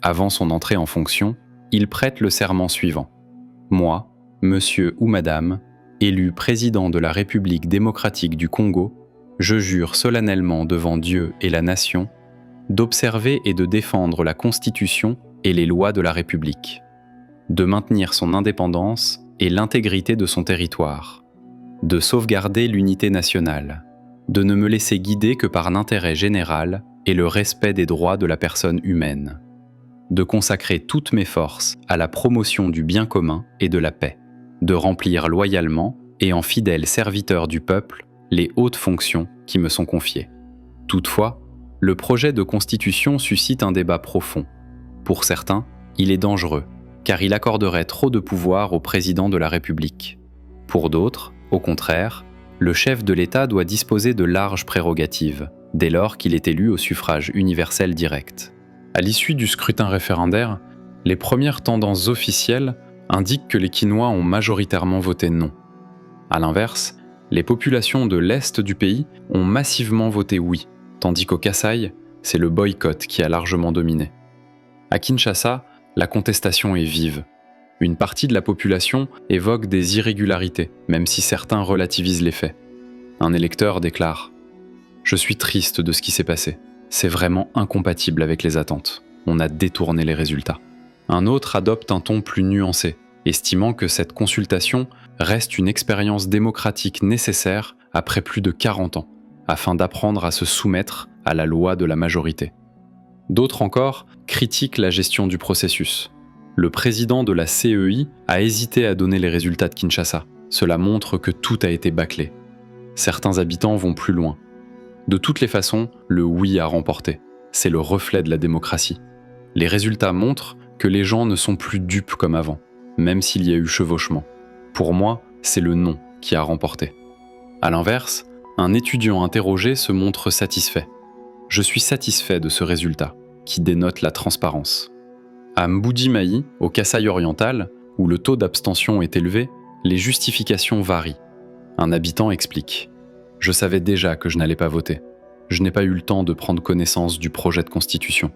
Avant son entrée en fonction, il prête le serment suivant. Moi, monsieur ou madame, élu président de la République démocratique du Congo, je jure solennellement devant Dieu et la nation d'observer et de défendre la Constitution et les lois de la République, de maintenir son indépendance et l'intégrité de son territoire, de sauvegarder l'unité nationale, de ne me laisser guider que par l'intérêt général et le respect des droits de la personne humaine, de consacrer toutes mes forces à la promotion du bien commun et de la paix, de remplir loyalement et en fidèle serviteur du peuple les hautes fonctions qui me sont confiées. Toutefois, le projet de constitution suscite un débat profond. Pour certains, il est dangereux, car il accorderait trop de pouvoir au président de la République. Pour d'autres, au contraire, le chef de l'État doit disposer de larges prérogatives, dès lors qu'il est élu au suffrage universel direct. À l'issue du scrutin référendaire, les premières tendances officielles indiquent que les Kinois ont majoritairement voté non. À l'inverse, les populations de l'Est du pays ont massivement voté oui, tandis qu'au Kasaï, c'est le boycott qui a largement dominé. À Kinshasa, la contestation est vive. Une partie de la population évoque des irrégularités, même si certains relativisent les faits. Un électeur déclare « Je suis triste de ce qui s'est passé. C'est vraiment incompatible avec les attentes. On a détourné les résultats. » Un autre adopte un ton plus nuancé, estimant que cette consultation reste une expérience démocratique nécessaire après plus de 40 ans, afin d'apprendre à se soumettre à la loi de la majorité. D'autres encore critiquent la gestion du processus. Le président de la CEI a hésité à donner les résultats de Kinshasa. Cela montre que tout a été bâclé. Certains habitants vont plus loin. De toutes les façons, le oui a remporté. C'est le reflet de la démocratie. Les résultats montrent que les gens ne sont plus dupes comme avant, même s'il y a eu chevauchement. Pour moi, c'est le non qui a remporté. À l'inverse, un étudiant interrogé se montre satisfait. Je suis satisfait de ce résultat, qui dénote la transparence. À Mbudi-Mayi, au Kasaï oriental, où le taux d'abstention est élevé, les justifications varient. Un habitant explique « Je savais déjà que je n'allais pas voter. Je n'ai pas eu le temps de prendre connaissance du projet de constitution. »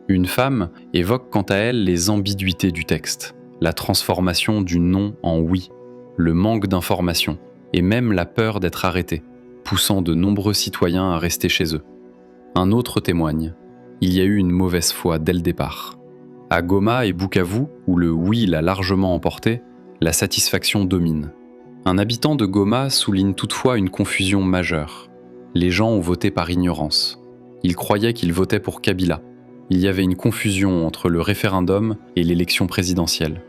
Une femme évoque quant à elle les ambiguïtés du texte, la transformation du non en oui, le manque d'information et même la peur d'être arrêté, poussant de nombreux citoyens à rester chez eux. Un autre témoigne « Il y a eu une mauvaise foi dès le départ. » À Goma et Bukavu, où le oui l'a largement emporté, la satisfaction domine. Un habitant de Goma souligne toutefois une confusion majeure. Les gens ont voté par ignorance. Ils croyaient qu'ils votaient pour Kabila. Il y avait une confusion entre le référendum et l'élection présidentielle.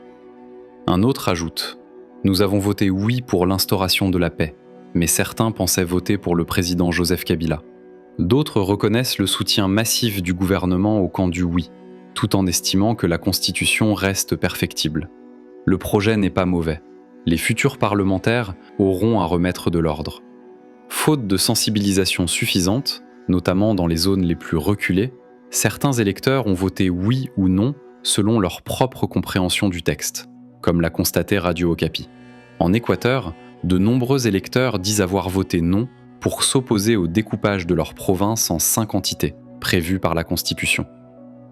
Un autre ajoute « Nous avons voté oui pour l'instauration de la paix, mais certains pensaient voter pour le président Joseph Kabila. » D'autres reconnaissent le soutien massif du gouvernement au camp du oui, tout en estimant que la Constitution reste perfectible. Le projet n'est pas mauvais. Les futurs parlementaires auront à remettre de l'ordre. Faute de sensibilisation suffisante, notamment dans les zones les plus reculées, certains électeurs ont voté oui ou non selon leur propre compréhension du texte, comme l'a constaté Radio Okapi. En Équateur, de nombreux électeurs disent avoir voté non pour s'opposer au découpage de leur province en 5 entités, prévues par la Constitution.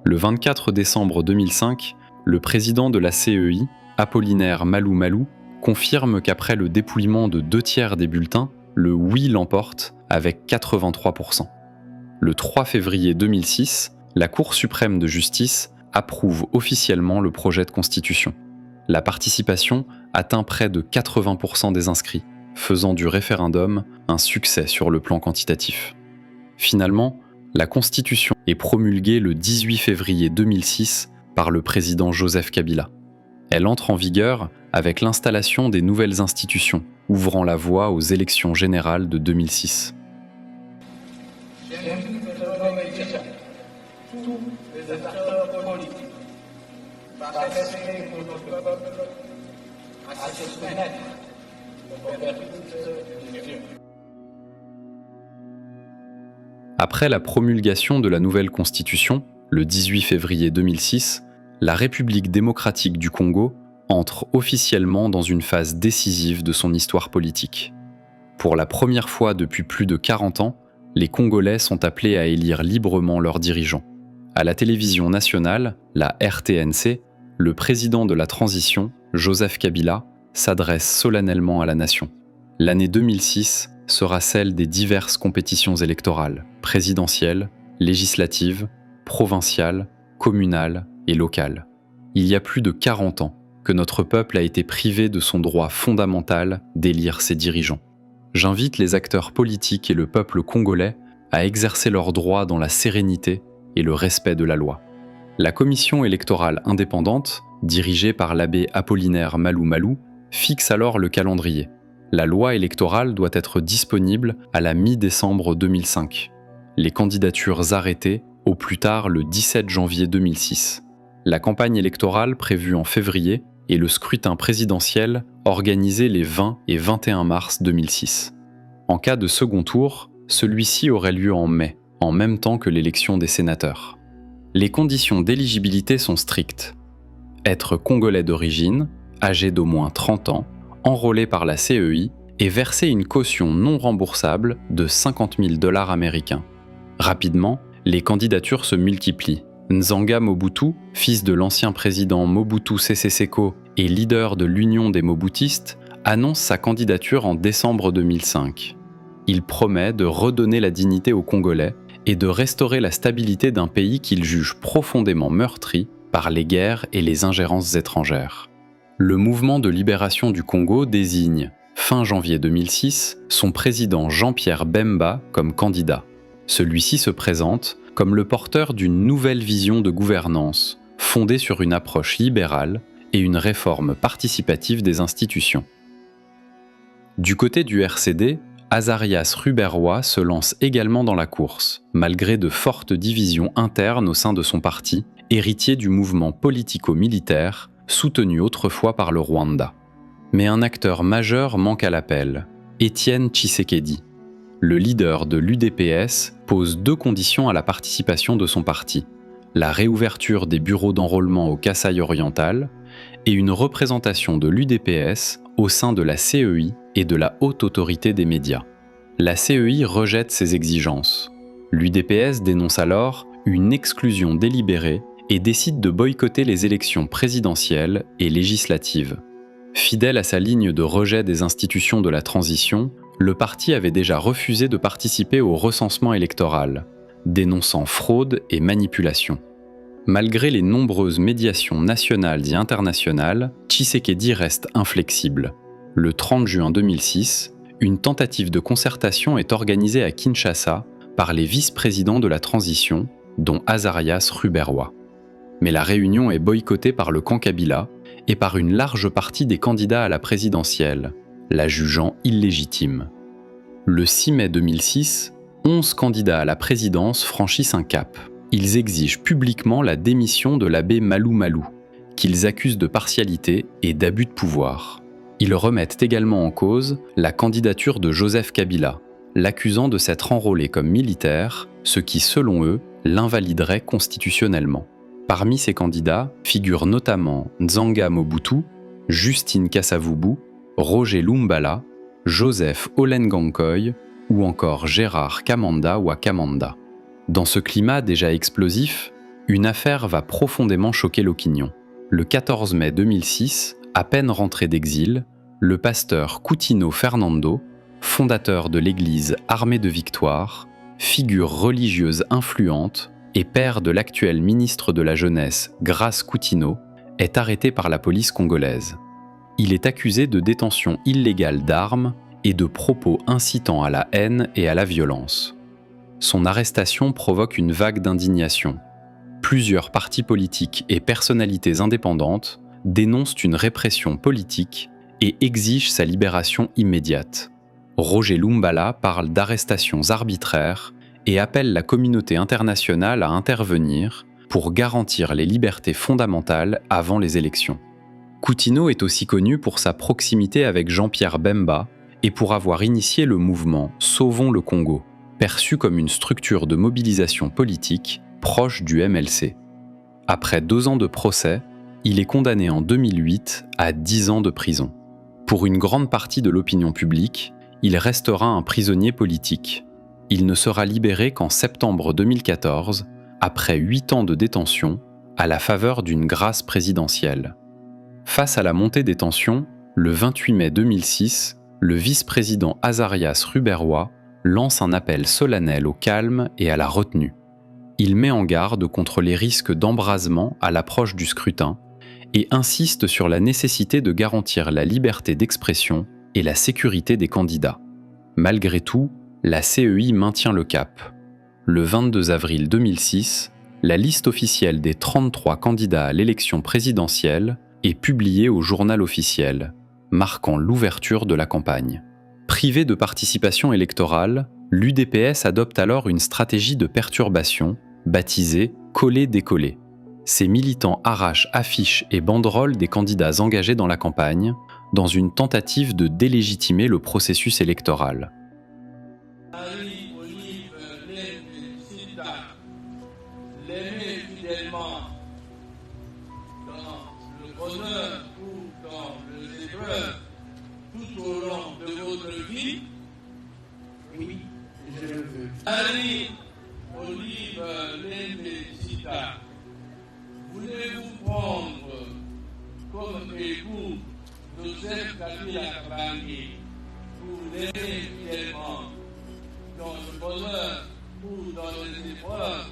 Le 24 décembre 2005, le président de la CEI, Apollinaire Malou Malou, confirme qu'après le dépouillement de 2/3 des bulletins, le oui l'emporte avec 83%. Le 3 février 2006, la Cour suprême de justice approuve officiellement le projet de constitution. La participation atteint près de 80% des inscrits, faisant du référendum un succès sur le plan quantitatif. Finalement, la Constitution est promulguée le 18 février 2006 par le président Joseph Kabila. Elle entre en vigueur avec l'installation des nouvelles institutions, ouvrant la voie aux élections générales de 2006. Tous les acteurs politiques Après la promulgation de la nouvelle constitution, le 18 février 2006, la République démocratique du Congo entre officiellement dans une phase décisive de son histoire politique. Pour la première fois depuis plus de 40 ans, les Congolais sont appelés à élire librement leurs dirigeants. À la télévision nationale, la RTNC, le président de la transition, Joseph Kabila, s'adresse solennellement à la nation. L'année 2006 sera celle des diverses compétitions électorales, présidentielles, législatives, provinciales, communales et locales. Il y a plus de 40 ans que notre peuple a été privé de son droit fondamental d'élire ses dirigeants. J'invite les acteurs politiques et le peuple congolais à exercer leurs droits dans la sérénité et le respect de la loi. La commission électorale indépendante, dirigée par l'abbé Apollinaire Malou Malou, fixe alors le calendrier. La loi électorale doit être disponible à la mi-décembre 2005. Les candidatures arrêtées au plus tard le 17 janvier 2006. La campagne électorale prévue en février et le scrutin présidentiel organisé les 20 et 21 mars 2006. En cas de second tour, celui-ci aurait lieu en mai, en même temps que l'élection des sénateurs. Les conditions d'éligibilité sont strictes. Être congolais d'origine, âgé d'au moins 30 ans, enrôlé par la CEI et verser une caution non remboursable de $50 000 américains. Rapidement, les candidatures se multiplient. Nzanga Mobutu, fils de l'ancien président Mobutu Sese Seko et leader de l'Union des Mobutistes, annonce sa candidature en décembre 2005. Il promet de redonner la dignité aux Congolais et de restaurer la stabilité d'un pays qu'il juge profondément meurtri par les guerres et les ingérences étrangères. Le mouvement de libération du Congo désigne, fin janvier 2006, son président Jean-Pierre Bemba comme candidat. Celui-ci se présente comme le porteur d'une nouvelle vision de gouvernance, fondée sur une approche libérale et une réforme participative des institutions. Du côté du RCD, Azarias Ruberwa se lance également dans la course, malgré de fortes divisions internes au sein de son parti, héritier du mouvement politico-militaire soutenu autrefois par le Rwanda. Mais un acteur majeur manque à l'appel, Étienne Tshisekedi. Le leader de l'UDPS pose 2 conditions à la participation de son parti, la réouverture des bureaux d'enrôlement au Kasaï oriental et une représentation de l'UDPS au sein de la CEI et de la Haute Autorité des médias. La CEI rejette ces exigences. L'UDPS dénonce alors une exclusion délibérée et décide de boycotter les élections présidentielles et législatives. Fidèle à sa ligne de rejet des institutions de la transition, le parti avait déjà refusé de participer au recensement électoral, dénonçant fraude et manipulation. Malgré les nombreuses médiations nationales et internationales, Tshisekedi reste inflexible. Le 30 juin 2006, une tentative de concertation est organisée à Kinshasa par les vice-présidents de la transition, dont Azarias Ruberwa. Mais la réunion est boycottée par le camp Kabila et par une large partie des candidats à la présidentielle, la jugeant illégitime. Le 6 mai 2006, 11 candidats à la présidence franchissent un cap. Ils exigent publiquement la démission de l'abbé Malou Malou, qu'ils accusent de partialité et d'abus de pouvoir. Ils remettent également en cause la candidature de Joseph Kabila, l'accusant de s'être enrôlé comme militaire, ce qui, selon eux, l'invaliderait constitutionnellement. Parmi ces candidats figurent notamment Nzanga Mobutu, Justine Kassavubu, Roger Lumbala, Joseph Olengankoy ou encore Gérard Kamanda ou Kamanda. Dans ce climat déjà explosif, une affaire va profondément choquer l'opinion. Le 14 mai 2006, à peine rentré d'exil, le pasteur Coutinho Fernando, fondateur de l'église Armée de Victoire, figure religieuse influente et père de l'actuel ministre de la Jeunesse, Grace Coutinho, est arrêté par la police congolaise. Il est accusé de détention illégale d'armes et de propos incitant à la haine et à la violence. Son arrestation provoque une vague d'indignation. Plusieurs partis politiques et personnalités indépendantes dénoncent une répression politique et exigent sa libération immédiate. Roger Lumbala parle d'arrestations arbitraires et appelle la communauté internationale à intervenir pour garantir les libertés fondamentales avant les élections. Coutinho est aussi connu pour sa proximité avec Jean-Pierre Bemba et pour avoir initié le mouvement Sauvons le Congo, perçu comme une structure de mobilisation politique proche du MLC. Après 2 ans de procès, il est condamné en 2008 à 10 ans de prison. Pour une grande partie de l'opinion publique, il restera un prisonnier politique. Il ne sera libéré qu'en septembre 2014, après 8 ans de détention, à la faveur d'une grâce présidentielle. Face à la montée des tensions, le 28 mai 2006, le vice-président Azarias Ruberwa lance un appel solennel au calme et à la retenue. Il met en garde contre les risques d'embrasement à l'approche du scrutin et insiste sur la nécessité de garantir la liberté d'expression et la sécurité des candidats. Malgré tout, la CEI maintient le cap. Le 22 avril 2006, la liste officielle des 33 candidats à l'élection présidentielle est publiée au journal officiel, marquant l'ouverture de la campagne. Privé de participation électorale, l'UDPS adopte alors une stratégie de perturbation, baptisée « coller-décoller ». Ses militants arrachent affiches et banderoles des candidats engagés dans la campagne, dans une tentative de délégitimer le processus électoral. Tout au long de votre vie, oui, je le veux. Ali Olive Lembe-Sita, voulez-vous prendre comme époux Joseph Kabila Kabange pour l'aimer fidèlement dans le bonheur ou dans les épreuves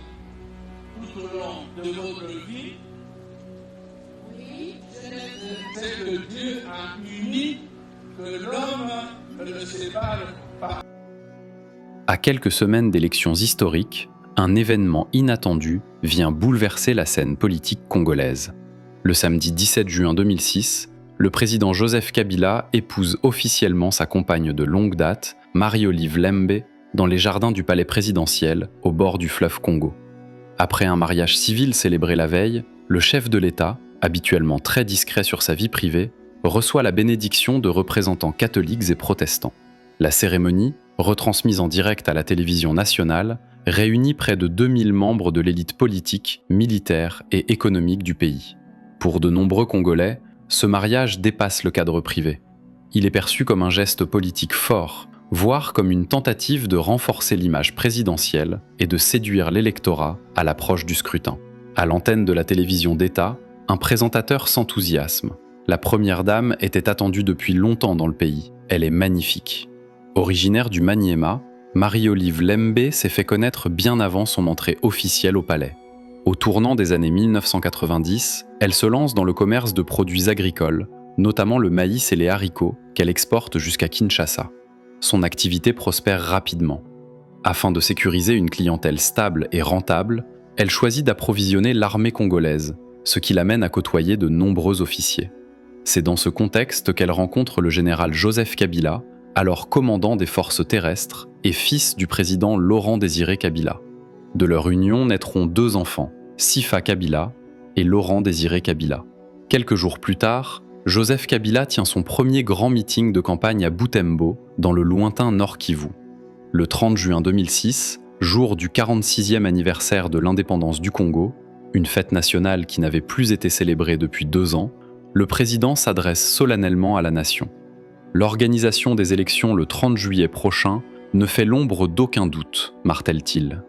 tout au long de votre vie? Oui, je le veux. C'est que Dieu a uni que l'homme ne le sépare pas. À quelques semaines d'élections historiques, un événement inattendu vient bouleverser la scène politique congolaise. Le samedi 17 juin 2006, le président Joseph Kabila épouse officiellement sa compagne de longue date, Marie-Olive Lembe, dans les jardins du palais présidentiel, au bord du fleuve Congo. Après un mariage civil célébré la veille, le chef de l'État, habituellement très discret sur sa vie privée, reçoit la bénédiction de représentants catholiques et protestants. La cérémonie, retransmise en direct à la télévision nationale, réunit près de 2000 membres de l'élite politique, militaire et économique du pays. Pour de nombreux Congolais, ce mariage dépasse le cadre privé. Il est perçu comme un geste politique fort, voire comme une tentative de renforcer l'image présidentielle et de séduire l'électorat à l'approche du scrutin. À l'antenne de la télévision d'État, un présentateur s'enthousiasme. La première dame était attendue depuis longtemps dans le pays. Elle est magnifique. Originaire du Maniema, Marie-Olive Lembe s'est fait connaître bien avant son entrée officielle au palais. Au tournant des années 1990, elle se lance dans le commerce de produits agricoles, notamment le maïs et les haricots, qu'elle exporte jusqu'à Kinshasa. Son activité prospère rapidement. Afin de sécuriser une clientèle stable et rentable, elle choisit d'approvisionner l'armée congolaise, ce qui l'amène à côtoyer de nombreux officiers. C'est dans ce contexte qu'elle rencontre le général Joseph Kabila, alors commandant des forces terrestres et fils du président Laurent-Désiré Kabila. De leur union naîtront 2 enfants, Sifa Kabila et Laurent-Désiré Kabila. Quelques jours plus tard, Joseph Kabila tient son premier grand meeting de campagne à Butembo, dans le lointain Nord Kivu. Le 30 juin 2006, jour du 46e anniversaire de l'indépendance du Congo, une fête nationale qui n'avait plus été célébrée depuis 2 ans, le président s'adresse solennellement à la nation. L'organisation des élections le 30 juillet prochain ne fait l'ombre d'aucun doute, martèle-t-il.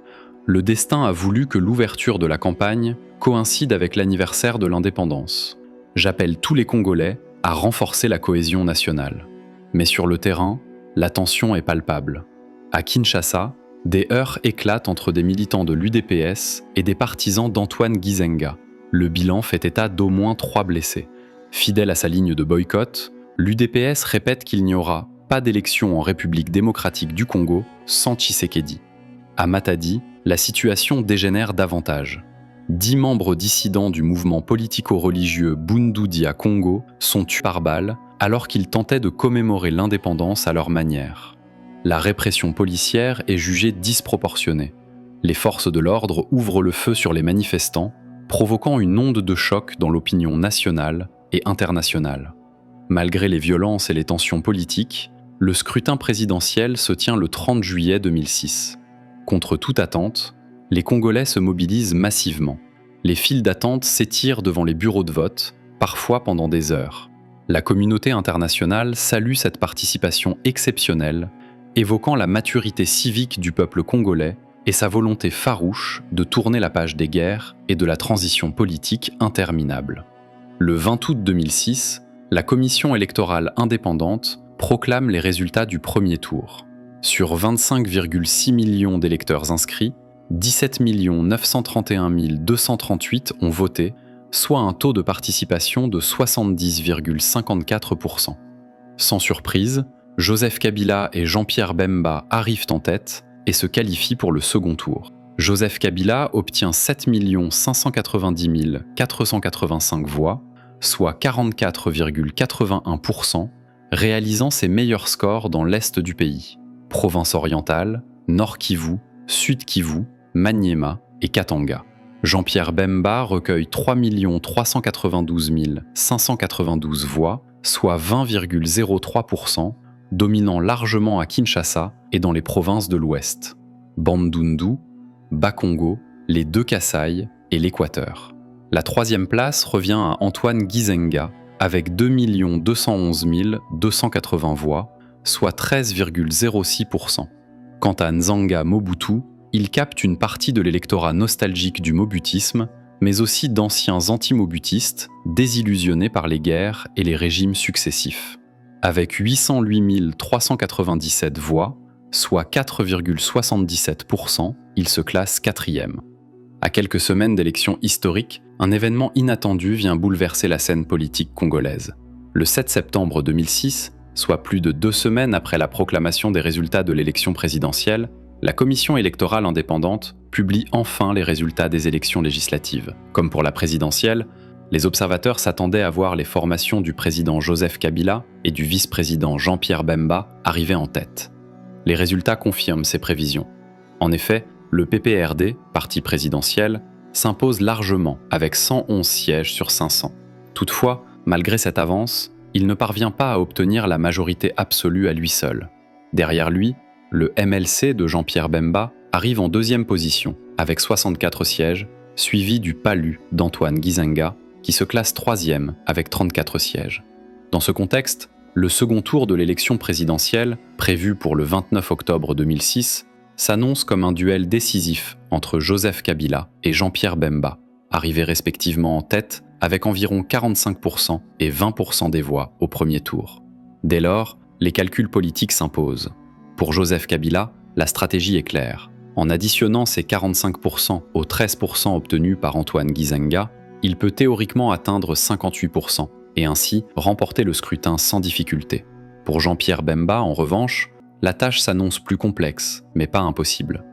Le destin a voulu que l'ouverture de la campagne coïncide avec l'anniversaire de l'indépendance. J'appelle tous les Congolais à renforcer la cohésion nationale. Mais sur le terrain, la tension est palpable. À Kinshasa, des heurts éclatent entre des militants de l'UDPS et des partisans d'Antoine Gizenga. Le bilan fait état d'au moins 3 blessés. Fidèle à sa ligne de boycott, l'UDPS répète qu'il n'y aura pas d'élection en République démocratique du Congo sans Tshisekedi. À Matadi, la situation dégénère davantage. 10 membres dissidents du mouvement politico-religieux Bundu Dia Congo sont tués par balles alors qu'ils tentaient de commémorer l'indépendance à leur manière. La répression policière est jugée disproportionnée. Les forces de l'ordre ouvrent le feu sur les manifestants, provoquant une onde de choc dans l'opinion nationale et internationale. Malgré les violences et les tensions politiques, le scrutin présidentiel se tient le 30 juillet 2006. Contre toute attente, les Congolais se mobilisent massivement. Les files d'attente s'étirent devant les bureaux de vote, parfois pendant des heures. La communauté internationale salue cette participation exceptionnelle, évoquant la maturité civique du peuple congolais et sa volonté farouche de tourner la page des guerres et de la transition politique interminable. Le 20 août 2006, la commission électorale indépendante proclame les résultats du premier tour. Sur 25,6 millions d'électeurs inscrits, 17 931 238 ont voté, soit un taux de participation de 70,54%. Sans surprise, Joseph Kabila et Jean-Pierre Bemba arrivent en tête et se qualifient pour le second tour. Joseph Kabila obtient 7 590 485 voix, soit 44,81%, réalisant ses meilleurs scores dans l'est du pays. Province orientale, Nord Kivu, Sud Kivu, Maniema et Katanga. Jean-Pierre Bemba recueille 3 392 592 voix, soit 20,03%, dominant largement à Kinshasa et dans les provinces de l'Ouest. Bandundu, Bas-Congo, les deux Kasaï et l'Équateur. La troisième place revient à Antoine Gizenga avec 2 211 280 voix, soit 13,06%. Quant à Nzanga Mobutu, il capte une partie de l'électorat nostalgique du mobutisme, mais aussi d'anciens anti-mobutistes désillusionnés par les guerres et les régimes successifs. Avec 808 397 voix, soit 4,77%, il se classe quatrième. À quelques semaines d'élections historiques, un événement inattendu vient bouleverser la scène politique congolaise. Le 7 septembre 2006, soit plus de 2 semaines après la proclamation des résultats de l'élection présidentielle, la commission électorale indépendante publie enfin les résultats des élections législatives. Comme pour la présidentielle, les observateurs s'attendaient à voir les formations du président Joseph Kabila et du vice-président Jean-Pierre Bemba arriver en tête. Les résultats confirment ces prévisions. En effet, le PPRD, parti présidentiel, s'impose largement avec 111 sièges sur 500. Toutefois, malgré cette avance, il ne parvient pas à obtenir la majorité absolue à lui seul. Derrière lui, le MLC de Jean-Pierre Bemba arrive en deuxième position, avec 64 sièges, suivi du PALU d'Antoine Gizenga, qui se classe troisième avec 34 sièges. Dans ce contexte, le second tour de l'élection présidentielle, prévu pour le 29 octobre 2006, s'annonce comme un duel décisif entre Joseph Kabila et Jean-Pierre Bemba, arrivés respectivement en tête avec environ 45% et 20% des voix au premier tour. Dès lors, les calculs politiques s'imposent. Pour Joseph Kabila, la stratégie est claire. En additionnant ces 45% aux 13% obtenus par Antoine Gizenga, il peut théoriquement atteindre 58% et ainsi remporter le scrutin sans difficulté. Pour Jean-Pierre Bemba, en revanche, la tâche s'annonce plus complexe, mais pas impossible.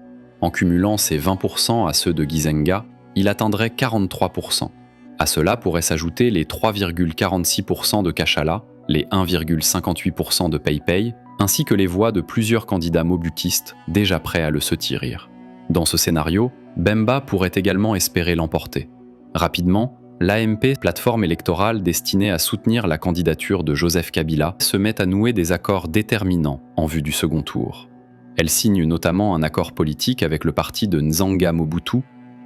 En cumulant ces 20% à ceux de Gizenga, il atteindrait 43%. À cela pourraient s'ajouter les 3,46% de Kachala, les 1,58% de PayPay, ainsi que les voix de plusieurs candidats mobutistes déjà prêts à le sautir. Dans ce scénario, Bemba pourrait également espérer l'emporter. Rapidement, l'AMP, plateforme électorale destinée à soutenir la candidature de Joseph Kabila, se met à nouer des accords déterminants en vue du second tour. Elle signe notamment un accord politique avec le parti de Nzanga Mobutu,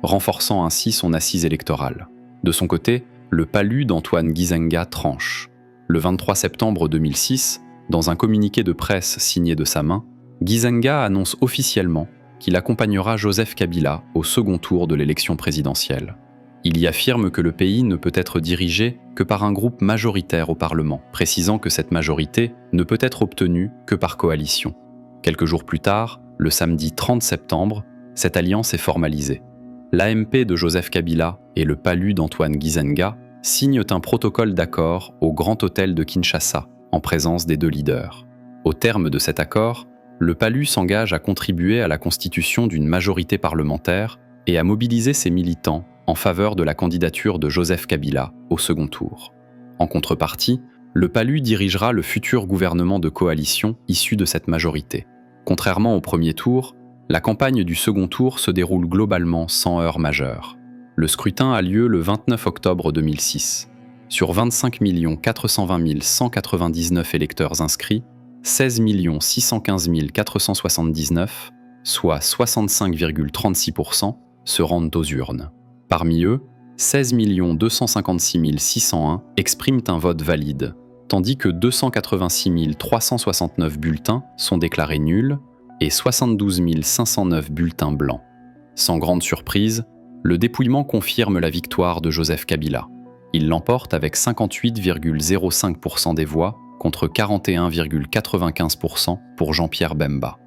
renforçant ainsi son assise électorale. De son côté, le PALU d'Antoine Gizenga tranche. Le 23 septembre 2006, dans un communiqué de presse signé de sa main, Gizenga annonce officiellement qu'il accompagnera Joseph Kabila au second tour de l'élection présidentielle. Il y affirme que le pays ne peut être dirigé que par un groupe majoritaire au Parlement, précisant que cette majorité ne peut être obtenue que par coalition. Quelques jours plus tard, le samedi 30 septembre, cette alliance est formalisée. L'AMP de Joseph Kabila et le PALU d'Antoine Gizenga signent un protocole d'accord au Grand Hôtel de Kinshasa, en présence des deux leaders. Au terme de cet accord, le PALU s'engage à contribuer à la constitution d'une majorité parlementaire et à mobiliser ses militants en faveur de la candidature de Joseph Kabila au second tour. En contrepartie, le PALU dirigera le futur gouvernement de coalition issu de cette majorité. Contrairement au premier tour, la campagne du second tour se déroule globalement sans heurts majeurs. Le scrutin a lieu le 29 octobre 2006. Sur 25 420 199 électeurs inscrits, 16 615 479, soit 65,36%, se rendent aux urnes. Parmi eux, 16 256 601 expriment un vote valide, tandis que 286 369 bulletins sont déclarés nuls et 72 509 bulletins blancs. Sans grande surprise, le dépouillement confirme la victoire de Joseph Kabila. Il l'emporte avec 58,05% des voix contre 41,95% pour Jean-Pierre Bemba.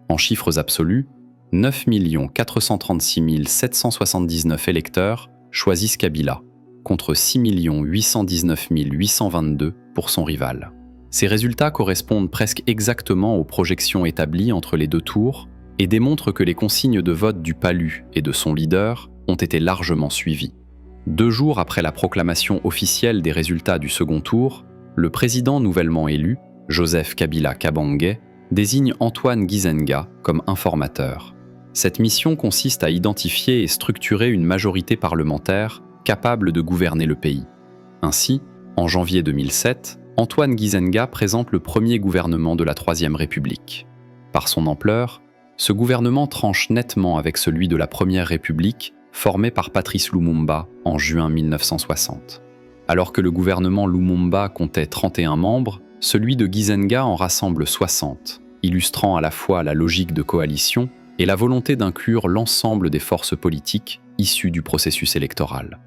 En chiffres absolus, 9 436 779 électeurs choisissent Kabila, contre 6 819 822 pour son rival. Ces résultats correspondent presque exactement aux projections établies entre les deux tours et démontrent que les consignes de vote du PALU et de son leader ont été largement suivies. 2 jours après la proclamation officielle des résultats du second tour, le président nouvellement élu, Joseph Kabila Kabange, désigne Antoine Gizenga comme informateur. Cette mission consiste à identifier et structurer une majorité parlementaire capable de gouverner le pays. Ainsi, en janvier 2007, Antoine Gizenga présente le premier gouvernement de la Troisième République. Par son ampleur, ce gouvernement tranche nettement avec celui de la Première République, formé par Patrice Lumumba en juin 1960. Alors que le gouvernement Lumumba comptait 31 membres, celui de Gizenga en rassemble 60, illustrant à la fois la logique de coalition et la volonté d'inclure l'ensemble des forces politiques issues du processus électoral.